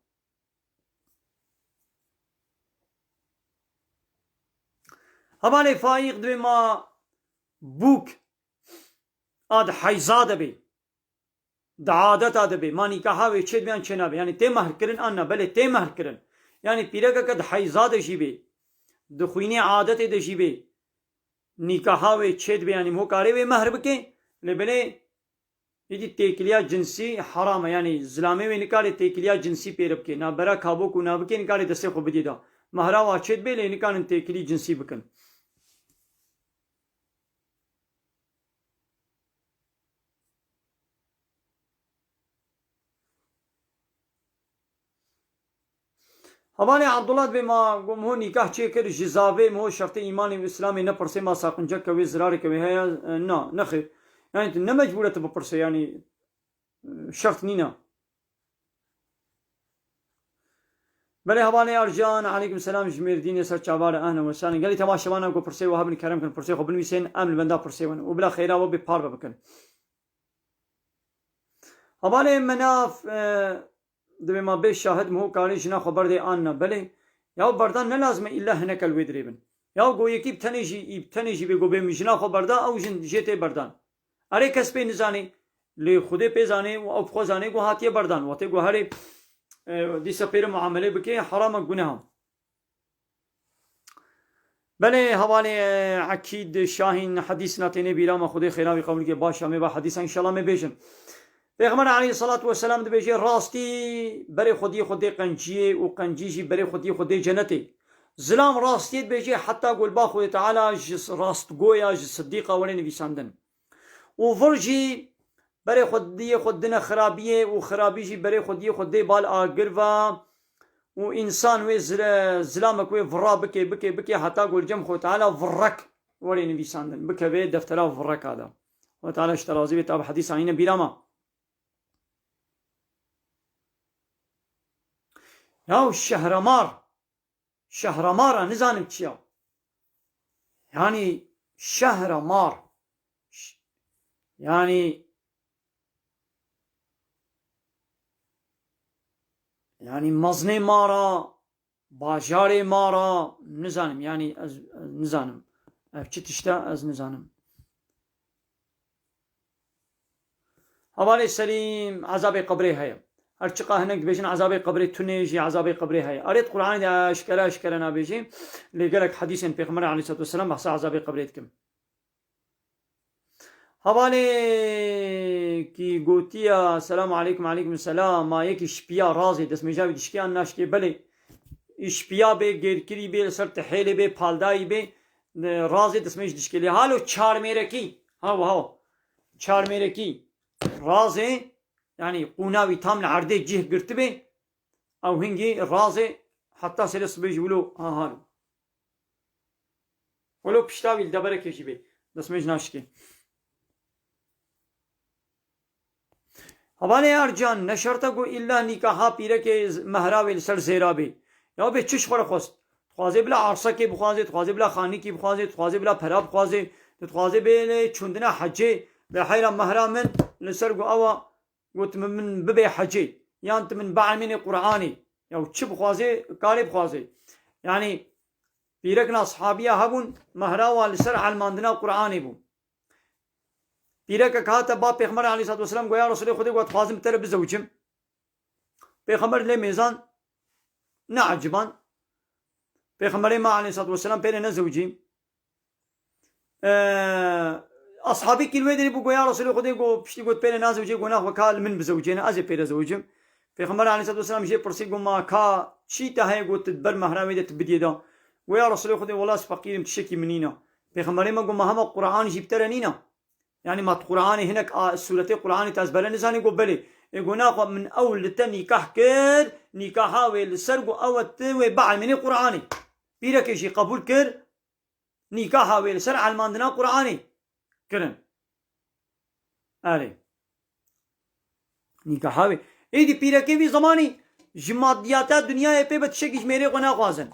همان فایق دوی ما بوک آد حیزاده بی دعادت آده بی ما نکاحا وی چید بیان چنا بی یعنی تی مهر کرن آنا بله تی مهر کرن یعنی پیرکا کد حیزاده جی بی دخوینی عادت ده جی بی نکاحا وی چید بی یعنی مو کاری وی مهر بکی لبنه یدی تیکلیا جنسی حرامه یعنی زلامه وی نکاری تیکلیا جنسی پیرب که نا برا کابو کو نا بکی نکاری دسته خوب دیدا مهرا واچید بی لی نکارن تیکلی جنسی بکن هوانی عبدالله به ما گم هو نکاح چه کر جزاوه مو شرط ایمان و اسلام نه پرسه ما ساقنجا کوي زرار کوي هيا نه نخي يعني نه مجبوره ته پرسه يعني شرط نينا بله هواني أرجان عليكم السلام جمير ديني سر شعبار أهلا وسهلا قال لي تماشى وانا أقول برسي وهابني كرم كن برسي خو بنويسين أمل بندا برسي وانا وبلا خيرا وبي بار بكن هواني مناف دبي ما بيش شاهد مو كاري جنا خبر دي آننا بله ياو بردان نلازم إلا هناك الويدريبن ياو قو يكيب تنيجي بيقو بيم جنا خبر دا أو جن جيتي بردان أري كس بي نزاني لي خودي بي زاني و أو بخو زاني قو هاتي بردان واتي قو هاري دي سپیر معامله بكي حرام گناه بله حواله عقید شاهین حدیث ناتینه بیرام خدای خیراوی قبول که باشه می با حدیث ان شاء الله می بیشن پیغمبر علیه الصلاة والسلام دبیجه راستی بری خودی قنجیه و قنجیجی بری خودی جنتی ظلام راستی دبیجه حتی قول با خدای تعالی راست گویا صدیقه ولی نویساندن و ورجی برای خودنا خرابیه و خرابیجی برای خودی بال آگر و انسان و زلامک و ورا بکی حتی قول جم خود تعالی ورک ولی نویساندن بکه به دفترها ورک آده و تعالی اشترازی به تاب حدیث آینه بیراما یا شهرمار نزانم چیا یعنی شهرمار yani mazne mara bajare mara nizanım yani az nizanım evçit işte az nizanım havale selim azab-ı kabri hay her çıka henek bejin azab-ı kabri tuneji azab-ı kabri hay aret Kur'an'da aşkara nabiji legerek hadisin Peygamber aleyhissalatu vesselam bahsa azab-ı kabri etkim havale ki gotiya selamu aleyküm selam ma yek işpiya razı desmejavi dişkiyan naşke bele işpiya be gerkiri be ser tehele be paldai be razı desmej dişkeli halo çarmereki çarmereki razı yani qunavi tam arde cih girti be او hingi razı hatta seles be julu halo ولو piştavi dabare keşi be desmej naşke حواله ارجان نشرتا گو الا نکاحا پیره که مهراوی سر زیرابی یا به چش خور خواست خوازه بلا عرصه که بخوازه خوازه بلا خانی که بخوازه خوازه بلا پراب خوازه خوازه بلا چندنا حجه به حیرا مهرامن لسر گو اوا گوت من ببی حجه یانت من بعمین قرآنی یا چه بخوازه کاری بخوازه یعنی پیرکنا اصحابیه هبون مهراوا لسر علماندنا قرآنی بون پیرک کهات با پیغمبر علیه الصلاه والسلام گویا رسول خدا گفت خواستم تر بزوجم پیغمبر له میزان نه عجبان پیغمبر ما علیه الصلاه والسلام پیر نه زوجیم اصحابی کلمه دری بو گویا رسول خدا گفت پشتی گفت پیر نه زوجی گناه وکال من بزوجین از پیر زوجم پیغمبر علیه الصلاه والسلام جه پرسی گفت ما کا چی ته گفت بر محرمی ده بدیدا گویا رسول خدا والله فقیرم تشکی منینا پیغمبر ما گفت ما هم قرآن جبتر نینا يعني ما القرآن هناك سورة القرآن تزبل نزاني قبلي يقول ناخذ من أول نكاح كر نكاحا والسرق أو تي بعد من القرآن بيرك شيء قبول كر نكاحا والسرق على ماندنا قرآني كرن أري نكاحا إيدي بيرك في زماني جماديات الدنيا يبي بتشكيش ميري قنا قازن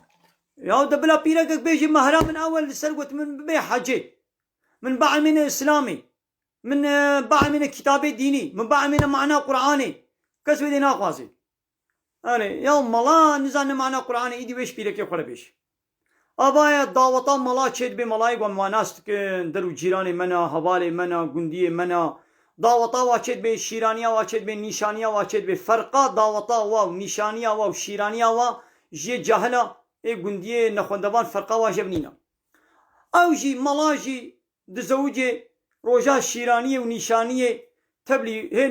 يا دبلا بيرك بيجي مهرا من أول السرق من بي حجي من بعد من الإسلامي من بعد من كتاب ديني من بعد من معنى قرآني كسب دينا قاسي أنا يوم ملا نزان معنى قرآني إيدي ويش بيرك يخرب بيش أبايا دعوة ملا شد بملاي ومناس درو جيراني منا حوالي منا جندي منا دعوة واشد بشيرانيا واشد بنيشانيا واشد بفرقة دعوة واو نيشانيا واو شيرانيا واو جي جهلا إيه جندي نخوندبان فرقة واجبنينا أو جي ملاجي دزوجي روجا شیرانیه و نیشانیه تبلی هی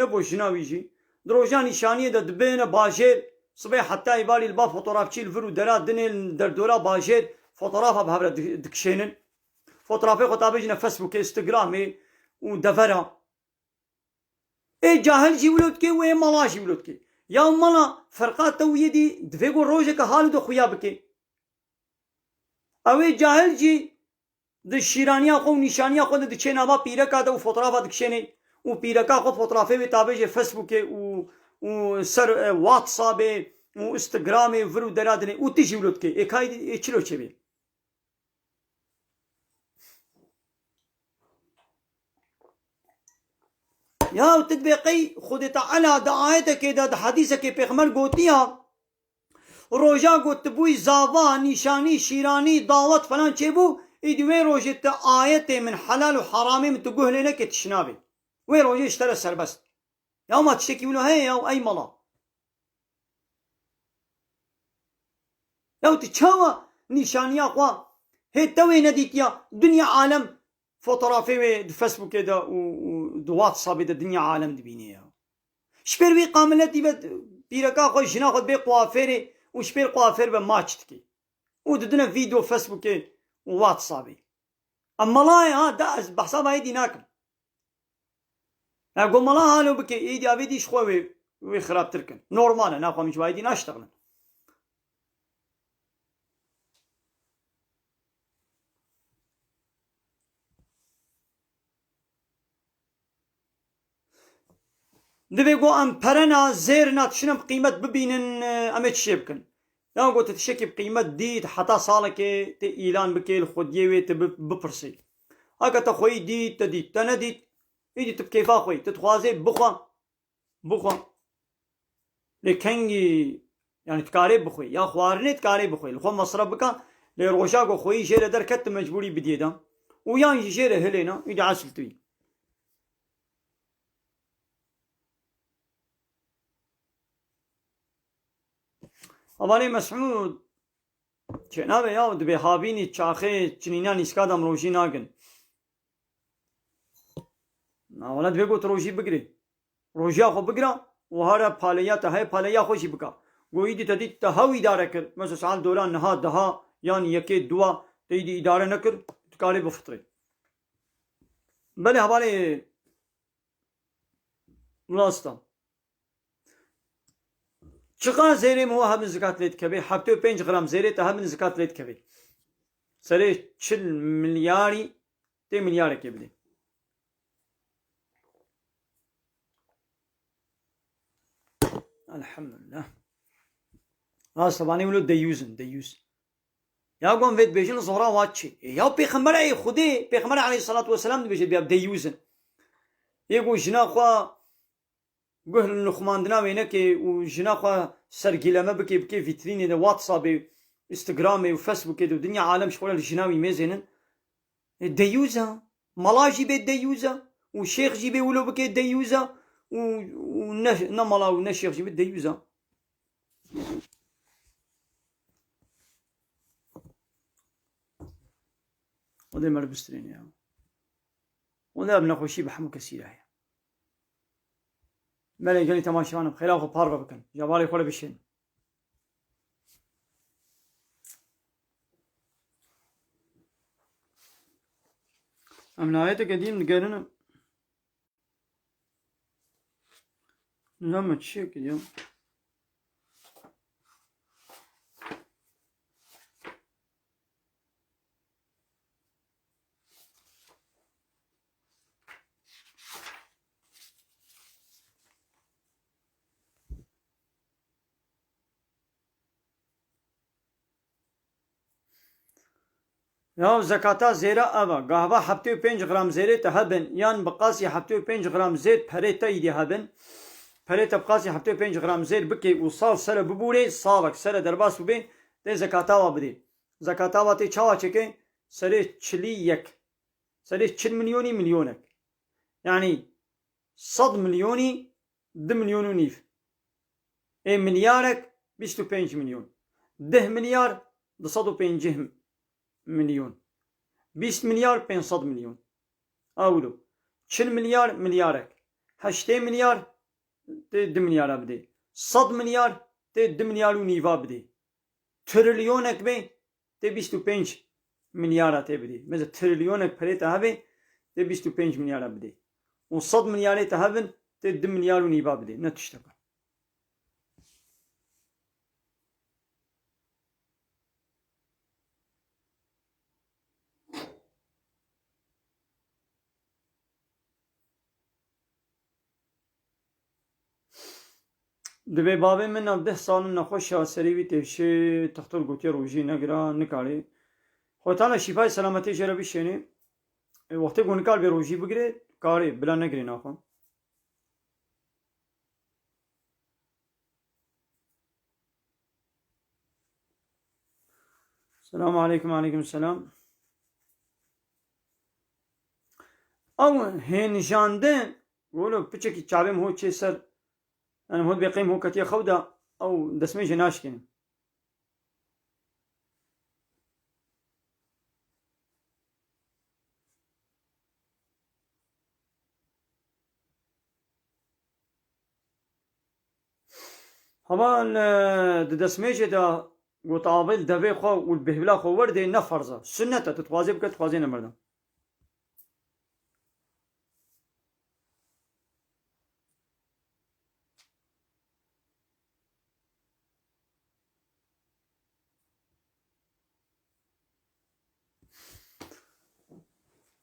نبو جناویجی دروجا نیشانیه ده دبینه باجر صبح حتی ایبالی البا فوتوراف چیل فرو درا دنیل در دورا باجر فوتورافا بهبره دکشینن فوتورافه خطابه جنه فیسبوک استگرامی و دفرا ای جاهل جی ولود که و ای ملا جی ولود که یا ملا فرقات تویه دی دفگو روژه که حالو دو خویا بکه اوی جاهل جی د شیرانیا خو نشانیا خو د چیناوا پیرکا د فوتوراف دکشنی او پیرکا خو فوتورافه وی تابع فیسبوک او سر واتساپ و استغرامي فرو درادني وتجي ولدكي اكاي اتشلو تشبي يا وتدبقي خدت على دعايتك دا حديثك بيغمر قوتيها روجا قلت بوي زابا نشاني شيراني دعوت فلان چبو ايدي وين روجت آيتي من حلال وحرامي من تقوه لنا كتشنابي وين روجي اشترى السربست يا ما تشتكي له هي يا اي ملا لو تشاوى نشانيا قوا هي توي نديتيا دنيا عالم فوتوغرافي فيسبوك دا و واتساب دا دنيا عالم دبينيها شبير بي قاملتي بيركا خو جنا خد بي قوافيري وشبير قوافير بماتشتكي وددنا فيديو فيسبوك وواتسابي اما لا ها دا بحساب هيدي ناكم اقول ملا هالو بكي ايدي ابيدي شخوي ويخراب تركن نورمال انا اخو مش وايدي ناشتغل دبي قو ام برنا زيرنا تشنم قيمة ببينن امت شيبكن لا قلت تشكي بقيمة ديت حتى صالك اعلان بكي الخديوي ببرسي هكا تخوي ديت تديت تنديت ايدي تبكيفا خوي تتخوازي بخوا لكنجي يعني تكاري بخوي يا خوارني تكاري بخوي الخو مصرف بكا لروشاكو خوي جيرة در كت مجبوري بديدا ويان جيرة هلينا ايدي عسلتوي اوالي مسعود جنابه يا دبي هابيني تشاخي تشنينا نسكادم روجي ناگن ولد بيقول روجي بقري روجي اخو بقرا وهذا باليات هاي باليا خوشي بكا قويدي تدي تهوي داركر مثلا سال دوران نها دها يعني يكي دوا تيدي اداره نكر تكالي بفطري بله حوالي ملاستا چقدر زیره مو هم زکات لید کبی 75 گرم زیره تا هم زکات لید کبی سری 40 میلیاری 3 میلیار که بده الحمدلله راست بانی ولو دیوز یا قوم وید بیشن زهرا واتشي یا پیغمبر ای خودی پیغمبر علیه الصلاة والسلام بیشه بیاب دیوزن یگو جنا خوا قهل النخماندنا وينك وجناخوا سرقلما بكي فيتريني دا واتساب انستغرامي وفيسبوك دو دنيا عالم شغل الجناوي ميزنن ديوزا ملاجي بيت ديوزا وشيخ جيبي ولو بكي ديوزا ونملا ونشيخ جيبي ديوزا وده مربسترين يا وده ابن خوشي بحمو كسيرة بله گلی تماشاوانم خیلی خوب پار بکن جواری خوله بشین ام نهایت قدیم نگرنم نظام چیه که دیو یا زکاتا زیرا اوا گاهوا 75 گرم زیره تهبن یان بقاسی 75 گرم زیر پرتا ایدی هبن پرتا بقاسی 75 گرم زیر بکی وصال سر ببوره صابك سر درباس ببین ده زکاتا وا بدی زکاتا وا تی چاوا چکه سر 40 سر 40 مليوني مليونك يعني 100 مليوني 2 مليون ونيف اي مليارك 25 مليون 10 مليار 250 مليون 20 مليار 500 مليون اولو 40 مليار مليارك 8 مليار 2 مليار بدي 100 مليار 2 مليار ونيفا بدي تريليونك بي 25 مليار بدي مثلا تريليونك بريتا هبي 25 مليار بدي و100 مليار تهبن 2 مليار ونيفا بدي نتشتغل دبی بابی من او 10 سال نخوش سری وی تفشه تختار گوتی روژی نگرا نکاری خو تعالی شفای سلامتی جرا بشینی وقتی گونکار به روژی بگیره کاری بلا نگری ناخن السلام علیکم علیکم السلام او هنجاندن گولو پچکی چابم هو چه سر انا هو بقيم هو كتير خودا او دسمي جناشكين هما دسميجي دا وطابل دبي خو والبهبلا خو وردي نفرزه سنة تتوازي بك تتوازي نمردا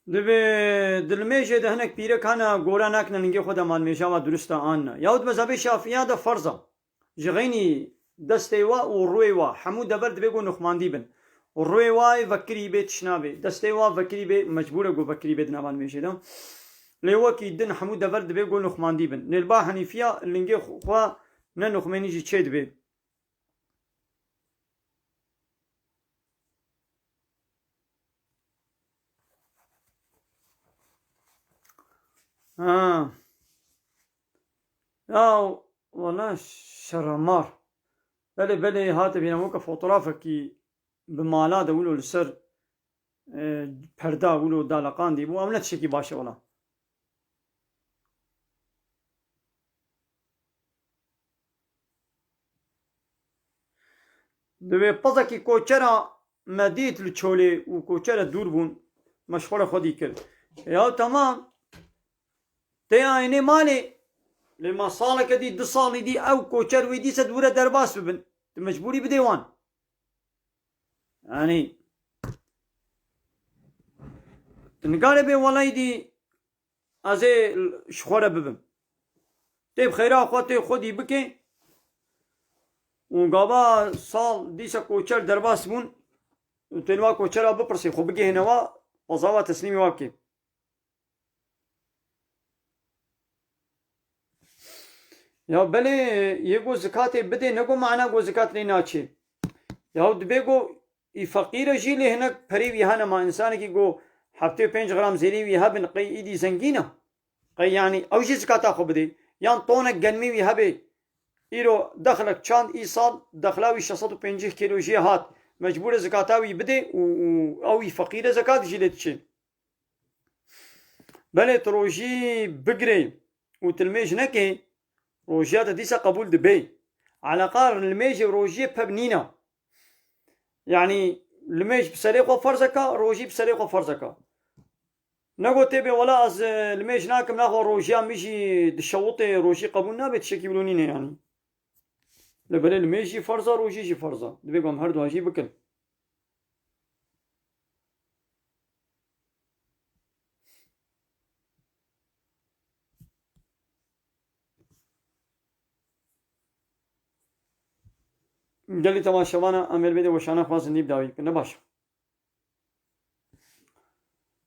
دبي دلميجي ده هناك بيرك هنا غورا ناكنا نجي خدا مال ميجاوا درستا آنا ياود مذهبي شافيا ده فرزه جغيني دستيوا ورويوا حمود دبر دبي قو نخماندي بن ورويوا فكري بيت شنابي دستيوا فكري بي مجبورة قو فكري بيت نابان ميجي ده ليوا كي دن حمود دبر دبي قو نخماندي بن نلبا حنيفيا اللي نجي خوا ننخميني جي تشي دبي يا والله شرمار بلي هاتي بينا موكا فوتوغرافك كي بمالا دولو لسر پردا ولو دالقان دي بو امنت شكي باشه ولا دوی پزا کی کوچرا مدیت لچوله و کوچرا دور بون مشغول خودی کرد یا تمام تی آینه مالی لما سالك دي 2 سال دي او كوچر ويدي سدوره درباس ببن مجبوري بديوان يعني تنقال بي والله دي ازي شخوره ببن تيب خيرا اخواتي خودي بكي وقابا سال ديسا كوچر درباس بون تنوا كوچرا بپرسي خو بكي هنوا وزاوا تسليمي واكي یا بله یه گو زکات بده نگو معنا گو زکات لینا چه یا دبی گو ای فقیر جیلی هنک پری وی هنه ما انسانی که گو هفته 5 گرم زیری وی هبن قی ایدی زنگینه قی یعنی اوجی زکاتا خو بده یان طونک گنمی وی هبه ایرو دخلک چند ای سال دخلاوی 650 کیلو جی هات مجبور زکاتاوی بده و او ای فقیر زکات جیلی چه بله تروجی بگری و تلمیج نکه روجيات ديسا قبول دبي على قار الميج روجيه ببنينا يعني الميج بسريقه فرزكا روجي بسريقه فرزكا نقول تبي ولا از الميج ناكم ناخذ روجيا مشي دشوطي روجي قبولنا بتشكي بلونينا يعني لبل الميج فرزه روجي فرزه دبي قام هردو هجي بكل جلي تماشوانا امير بيدي وشانا خواص نيب داوي كنا باش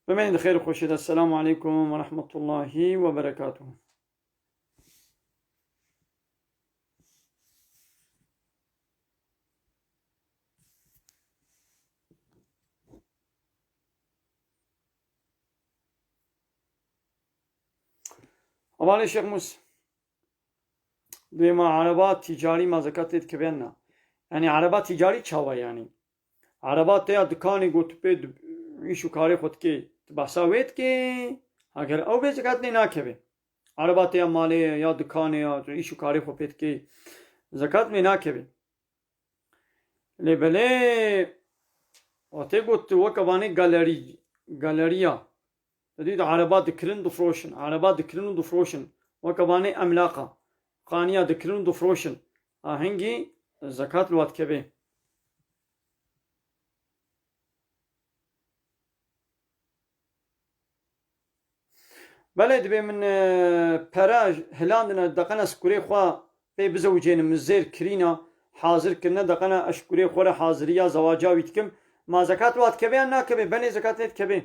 بمين خير خوشيدا السلام عليكم ورحمة الله وبركاته أبالي شيخ موسى دوما عربات تجاري ما زكاتت كبيرنا يعني عربات تجاري چاوا يعني عربات تيا دكاني گوت پید ایشو کاری خود که بحثاوید که اگر او به زکات نه ناکبه عربات تيا مالی یا دکانی یا ایشو کاری خود پید که زکات نه ناکبه لبله وقتی گوت وکوانی گالریا تدید عربات دکرن دو فروشن عربات دکرن دو فروشن وکوانی املاقه قانيا دكرون دو فروشن هنگي زكاة الوات كبه بله دبي من پراج هلاندنا دقنا سكوري خوا في بزوجين مزير كرينا حاضر كنا دقنا أشكري خورا حاضرية زواجا ويتكم ما زكاة وات كبه نا كبه بني زكاة نت كبه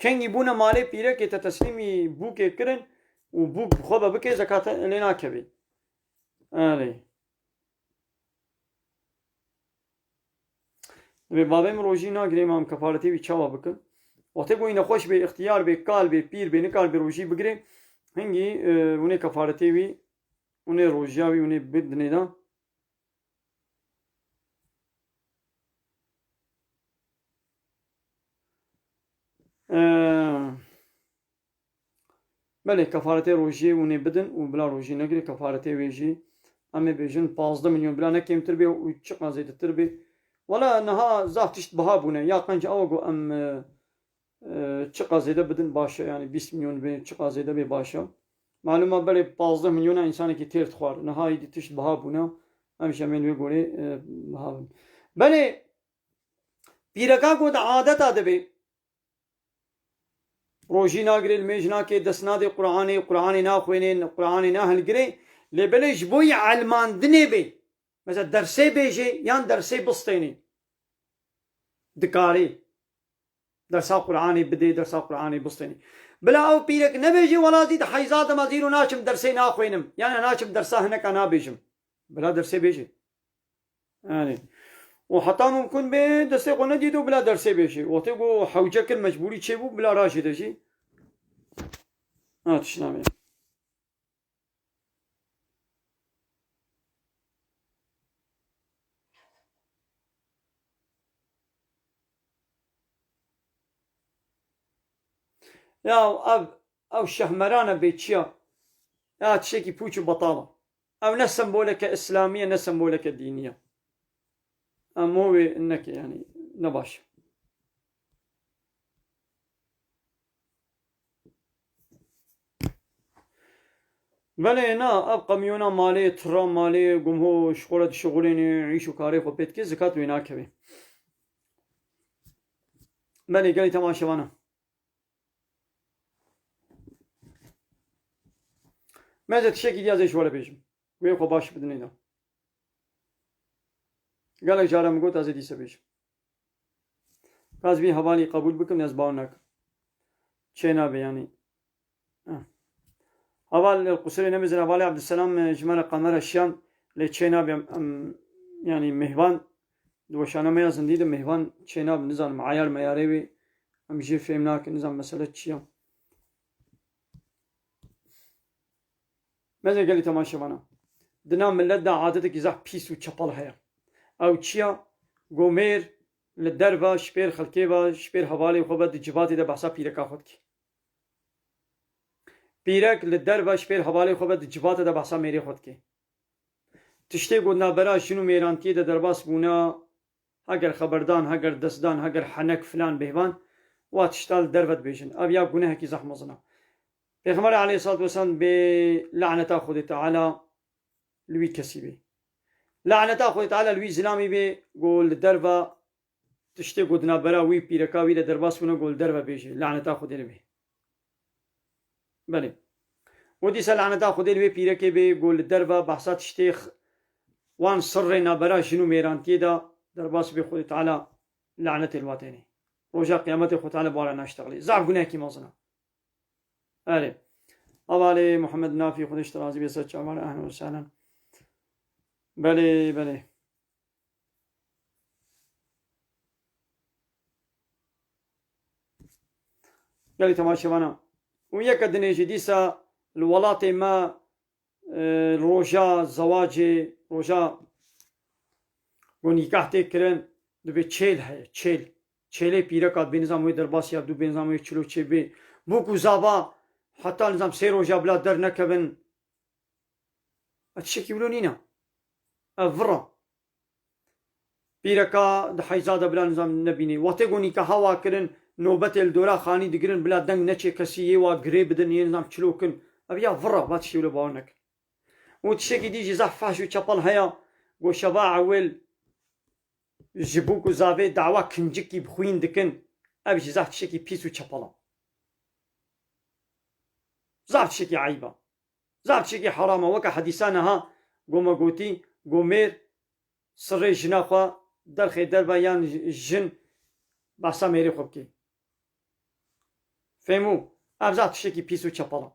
كن يبونا مالي بيره كي تسليمي بوك كرن وبوك بخوبة بكي زكاة لنا كبه آلي ve babem rojina giremam kafareti bir çava bakın. Ote bu yine hoş bir ihtiyar bir kal bir pir bir nikal bir roji bigre. Hangi une kafareti bir une rojia bir une bidne da. بله kafareti roji une bidin u bla roji negre kafareti veji. Ama bejin 15 milyon bla ne kemtir bir u çıkmaz edetir bir. ولا انها زاف تشت بهابونه يا قنج اوغو ام چقا زيده بدن باشا يعني 20 milyon به چقا زيده به باشا معلومه بله 15 milyon انسان کی تیر خوار نهایی تشت بهابونه همشه من ویگوری بهابون بله پیرکا کو د عادت ادبی روجی ناگرل میجنا کې دسنا د قران نا خوینین قران نا هلګری لبلش بوی علمان دنی به مثلا درسي بيجي يان درسي بسطيني دكاري درسا قرآني بدي درسا قرآني بسطيني بلا او بيرك نبيجي ولا دي حيزات مزيرو ناشم درسي ناخوينم يعني ناشم درسا هناك انا بيجم بلا درسي بيجي يعني وحتى ممكن بي درسي قلنا ديدو بلا درسي بيجي وتيقو حوجك المجبوري تشيبو بلا راشي دجي تشنامي يا او شهمرانه بيتشيا يا تشيكي بوچو بطاله او نسم بولك اسلاميه نسم بولك دينيه اموي انك يعني نباش بله نا ابقى ميونا مالي ترام مالي قم هو شغلين يعيشوا كاري خو بيتكي زكاة وينا كبي بله قالي تماشى وانا ماذا تشكي دي ازيش ولا بيجم ويخو باش بدني دا قال لك جارة مقوت ازي دي سبيجم قازبي حوالي قبول بكم نزباونك چينا بياني حوال القصري نمزل حوالي عبد السلام جمال قمر الشام لچينا بيام يعني مهوان دوشانا ما يزن ديد مهوان چينا بنظام معايار مياريوي ام جي فهمناك نظام مسألة چيام ماذا قال لي تماشى وانا دنا ملت دا عادتك يزح بيس وچپل هيا او چيا گومير للدربا شبير خلكيبا شبير حوالي خوبت جباتي دا بحثا بيركا خود کی بيرك للدربا شبير حوالي خوبت جباتي دا بحثا ميري خود کی تشتي قلنا برا شنو ميرانتي دا درباس بونا هاگر خبردان هاگر دستدان هاگر حنك فلان بهوان واتشتال دربت بيجن ابيا گناه کی زح مزنا پیغمبر علیه الصلاة والسلام به لعنت خود تعالی لوی کسی به لعنت خود تعالی لوی زلامی به گول دربا تشتی گودنا برا وی پیرکاوی در درباس کنه گول دربا بیشه لعنت خود به بله و دیسه لعنت خود لوی پیرکی به گول دربا بحثا تشتی وان سر نبرا شنو میرانتی دا درباس به خود تعالی لعنت الواتنی روزا قیامت خود تعالی بارا نشتغلی زعب گناه کی مازنا آره أولي محمد نافي خودش ترازي بيسات شعبان أهلا وسهلا بله بله قال لي تماشي وانا وياك دنيجي ديسا الولاطي ما روجا زواجي روجا ونيكاح تكرن دبي تشيل هاي تشيل بيركات بنظام ويدرباس يبدو بنظام ويتشلو تشيبي بوكو زابا حتى نظام سيرو جاب لا در نكبن اتشكي ولونينا افرا بيركا دحيزاده بلا نظام نبيني واتيغوني كهوا كرن نوبت الدورا خاني دقرن بلا دنگ نچه كسيه وا غريب دن نظام چلوكن ابيا فرا باتشي ولا باونك وتشكي ديجي زحفاش وچپل هيا گو شبا اول جبوكو زاوي دعوا كنجكي بخوين دكن ابي زحف تشكي بيسو چپلا زعف شكي عيبة زعب شيء حرامة وكا حديثانها قوما قوتي قومير سري جناخوا در خيدر بيان جن بحثا ميري خوبكي فهمو ابزات شيء بيسو چپالا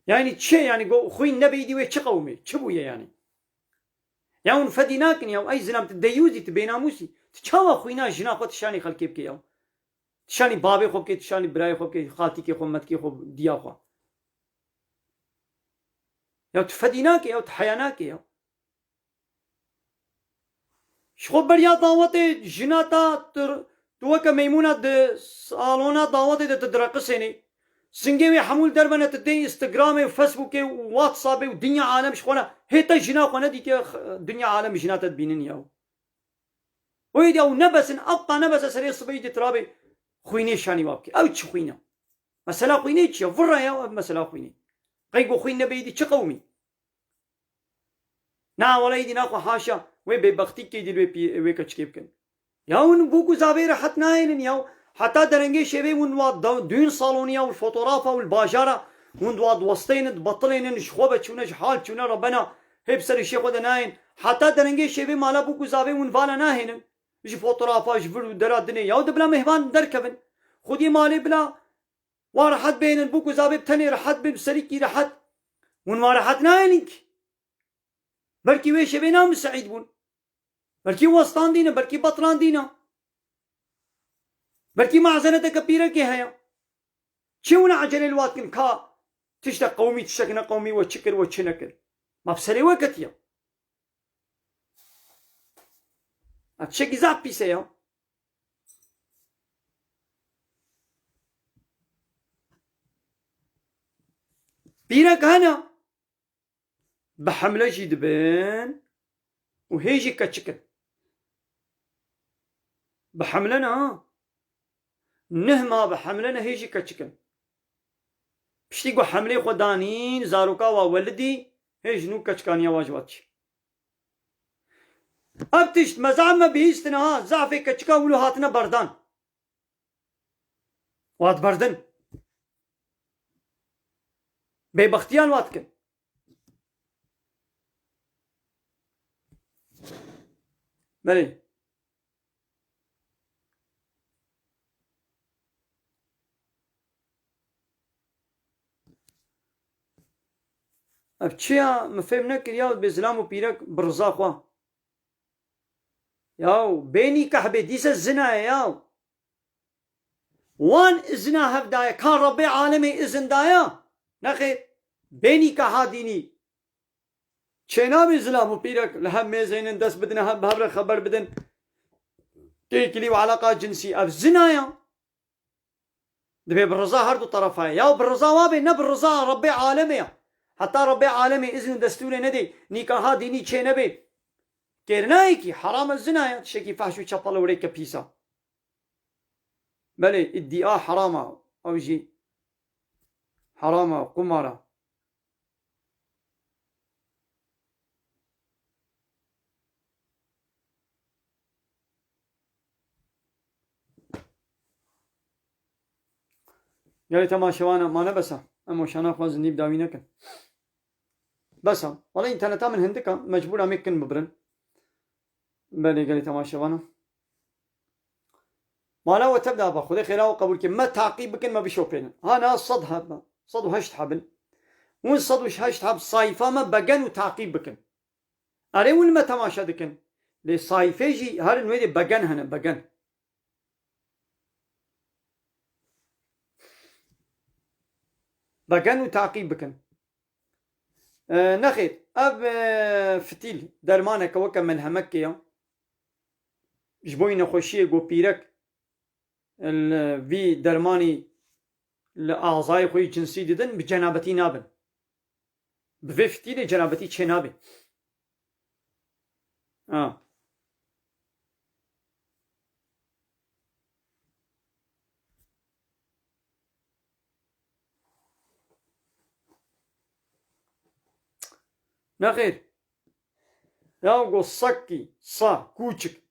يعني چه يعني قو خوي النبي دي وچه قومي چبويا يعني اون فديناكن يا اي زلام تديوزي تبيناموسي تشاوا خوينا جناخوا تشاني خلكي بكي يا تشاني بابي خوب كي تشاني براي خوب كي خالتي كي خومت كي خوب ديا خو يا تفديناك يا تحياناك يا شخو بريا دعوتي جناتا توكا ميمونة د صالونا دعوتي د تدرقسيني سنجيوي حمول دربنا تدي انستغرام وفيسبوك وواتساب ودنيا عالم شخونا هيتا جنا خونا دي دنيا عالم جناتا تبينن ياو ويدي او نبس ابطا نبس سري صبي ترابي خويني شاني بابكي او تش خوينا مثلا خويني تش فرا يا مثلا خويني قيقو خوينا بيدي تش قومي نا ولا يدي ناخو حاشا وي ببختي كي دي وي كچكيب كن ياون بوكو زابير حت نايلن ياو حتى درنجي شبي ون دون صالونيا والفوتوغرافا والباجارة ون دواد وسطين بطلين شخوبة تشونا حال تشونا ربنا هيب سر الشيخ ودناين حتى درنجي شبي مالا بوكو زابي ون فانا ناهن جي فوتوغرافا جفر درات دنيا ياو دبلا مهمان دركبن خدي مالي بلا وارحت بين بوكو زابي بتني رحت بسريكي رحت ون وارحت ناينك بلكي ويش بينا سعيد بون بلكي وسطان دينا بلكي بطلان دينا بلكي معزنتك بيرك هيا شونا عجل الواتكن كا تشتق قومي تشتكنا قومي وتشكر وتشنكر ما بسري وقت يا اتشكي زاب بيسيا بيرك هنا بحملة جدبان وهيجي كتشكر بحملنا نهما بحملنا هيجي كتشكر بشتيقو حملي خدانين زاروكا وولدي هيجنو كتشكانيا واجواتش ابتشت مزعمة بيستنا زعفي كتشكا ولو هاتنا بردان وات بردن بيبختيان واتكن بلي ابتشيا مفهم نكر ياو بزلام وبيرك برزا خوا ياو بيني كحبي ديس الزنا ياو وان ازنا هفدايا كان ربي عالمي ازن دايا نخير بيني كهاديني چنا بزلام وبيرك لهم ميزين دس بدن هم بهبر خبر بدن تيكلي وعلاقات جنسية الزنا دبي بالرضا هردو طرفها يا بالرضا وابي نب الرضا ربي عالمي حتى ربي عالمي إذن دستوري ندي نيكاها ديني چه نبي كيرناي كي حرام الزنا شكي فحشو چپل وريك بيسا بلي ادعاء حرامة او جي حرامة قمارة قال تماشوانا ما نبسا اما شانا خواز نيب داوينكن بسا والله انترنتا من هندك مجبور امكن مبرن بلي قال تماشوانا ما لا وتبدا باخذ خيرا وقبول كم ما تعقيبكن ما بشوفين انا صدها صد وهشت حبل وين صد وش هشت حب صايفه ما بقن وتعقيبكن اري وين ما تماشا دكن لي صايفيجي هر نويدي بقن هنا بقن بقن وتعقيب بكن نخير اب فتيل درمانك وكم من همكيا جبوين خوشيه جو بيرك في درماني الاعضاء خوي جنسي ددن بجنابتي نابن بفي فتيل جنابتي چنابي نخير ياو صكي صا كوچك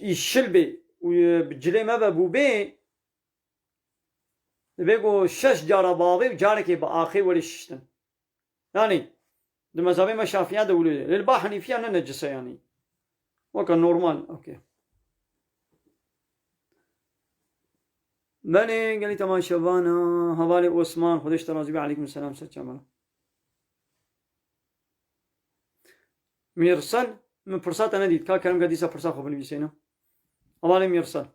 يشلبي وبجلي ما بابو بي بيقو شش جارة باضي وجارك بآخي ولا ششتن يعني ده مذهبي ما شافيا ده ولي للبا حنيفيا ننجسه يعني وكان نورمال اوكي بني قال لي تمام شبانا هوالي عثمان خدش ترازي بي عليكم السلام سچامل ميرسل من فرصات انا ديت كا كلام قديسه فرصه خو بنفسينا هوالي ميرسل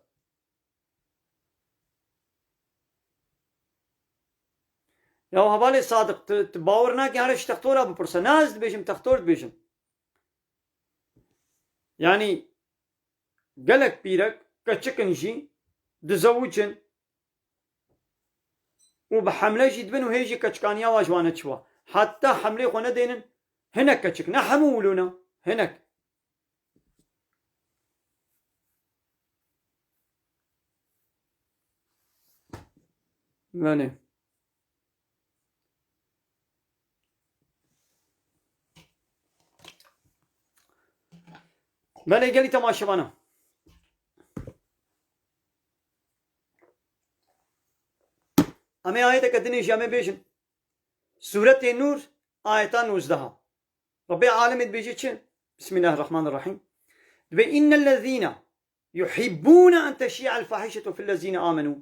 يا هوالي صادق تباورنا كي هرش تختورا بفرصه ناز بيجم تختور بيجم يعني قالك بيرك كتشكن شي دزوجن وبحمله جدبن وهيجي كتشكانيا واجوانا تشوا حتى حمله خونا دينن هناك كتشك نحمولونا هناك ماني ماني قال لي تماشى انا أمي آية كدني جامع بيجن سورة النور آية 19 ربي عالم بيجي بسم الله الرحمن الرحيم إن الذين يحبون أن تشيع الفاحشة في الذين آمنوا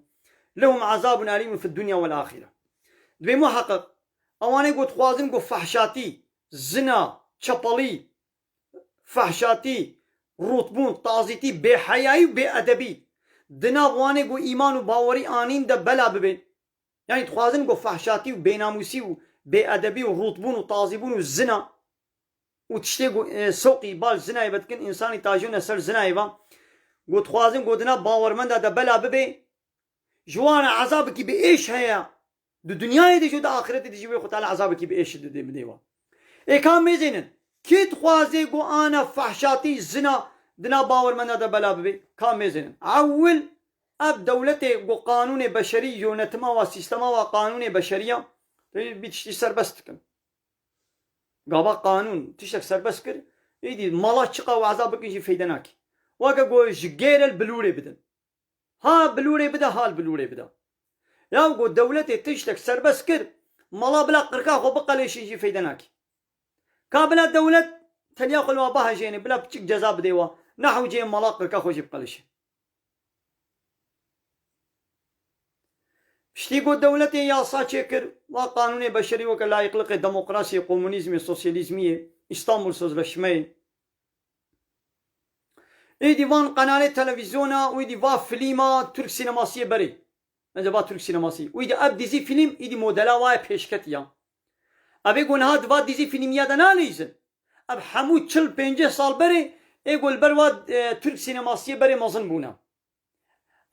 لهم عذاب أليم في الدنيا والآخرة محقق أواني قد خوازن قد فحشاتي زنا چپلي فحشاتي رطبون تازيتي بحيائي بأدبي دنا واني قد إيمان وباوري آنين دا بلا ببين يعني تخوازن قد فحشاتي وبيناموسي وبأدبي ورطبون وتازيبون والزنا وتشتي سوقي بال زنا يبتكن إنساني تاجون أسر زنا يبا قد خوازن قدنا باورمن دا بلا ببين جوانا عذابك بإيش هيا دو دنيا دي جو دا آخرت دي جو خطال عذابك بإيش دي بديوا إيه كان ميزينن كيت خوازي قو آنا فحشاتي زنا دنا باور من دا بلا ببي كان ميزينن أول أب دولتي قو قانون بشري يونتما وسيستما وقانون بشرية بيتشتي سربستكن قابا قانون تشتك سربستكر يدي مالا تشقا وعذابك يجي فيدناكي واقا قو جغير البلوري بدن ها بلوري بدا ها البلوري بدا يا قو دولتي تشتك سربستكر مالا بلا قرقا خو بقى ليش يجي فيدناكي كابلا دولة تنيا قلوا بها جيني بلا بتشك جزاب بديوا نحو جي مالا قرقا خو جيب قلش شتي قو دولتي يا ساتشكر وقانون بشري وكلا يقلق ديمقراطية كومونيزمي سوسياليزمية اسطنبول سوزلشمي ايدي فان قناة تلفزيونا ويدي فا فيلما ترك سينماسية بري ماذا با ترك سينماسي ويدي اب ديزي فيلم ايدي موديلا واي بيشكتيا ابي قون هاد فا ديزي فيلميا داناليزن اب حمود چل پنجه سال بري ايقول برواد ترك سينماسية بري مزن بونا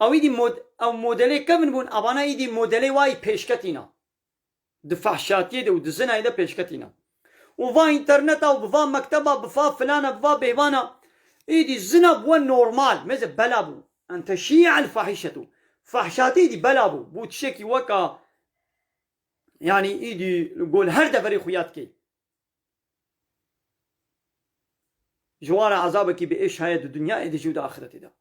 او ايدي او موديلي كفن بون ابانا ايدي موديلي واي بيشكتينا دفحشاتي دو دزنا ايدا بيشكتينا وفا انترنت او بفا مكتبه بفا فلانه بفا بيبانا ايدي الزنا بو نورمال ماذا بلابو ان تشيع الفاحشة فحشاتي دي بلابو بو تشيكي وكا يعني ايدي قول هرده بري خوياتكي جوار عذابك بإيش هاي الدنيا ايدي جود آخرتي ده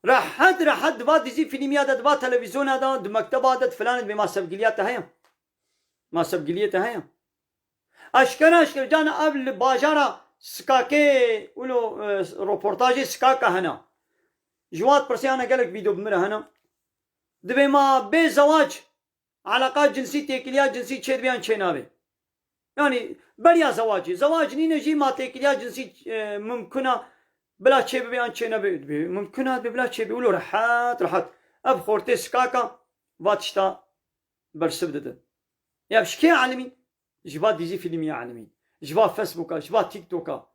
راح دبا ديزي فيلميا ده دبا تلفزيون ده دو مكتبه ده فلان بما سبقليات هيا ما سبقليات هيا اشكر جانا قبل باجارة سكاكي ولو روبورتاجي سكاكا هنا جواد برسيانا قالك فيديو بمرة هنا دبي ما بي زواج علاقات جنسية تيكليات جنسية شيد بيان شينابي يعني بريا زواج نينا جي ما تيكليات جنسية ممكنة بلا شيء بيان شينابي ممكنة بلا شيء بيقولوا راحت اب خورتي سكاكا واتشتا برسبدد يا بشكي عالمي جبا ديزي فيلمية عالمي جبا فيسبوكا جبا تيك توكا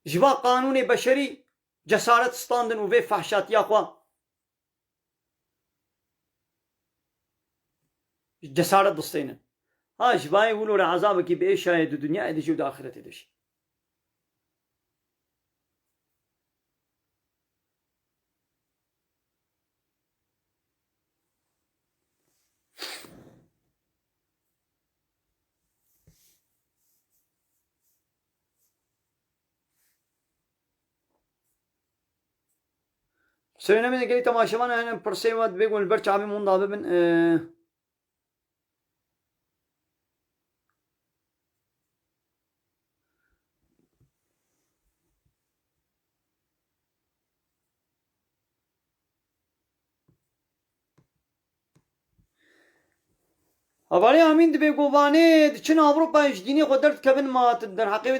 جبا قانون بشري جسارة ستاندن وفي فحشات يا اخوة جسارة دستينا ها جبا يقولوا لعذابك بإيش هاي الدنيا إذا جود آخرتي دش سوينا من قلت ما شبنا هنا برسيوات بيقول برشا عبي من ضابن أبالي أمين دبي قوباني دشنا أوروبا يجديني قدرت كبن ما تدر حقيقة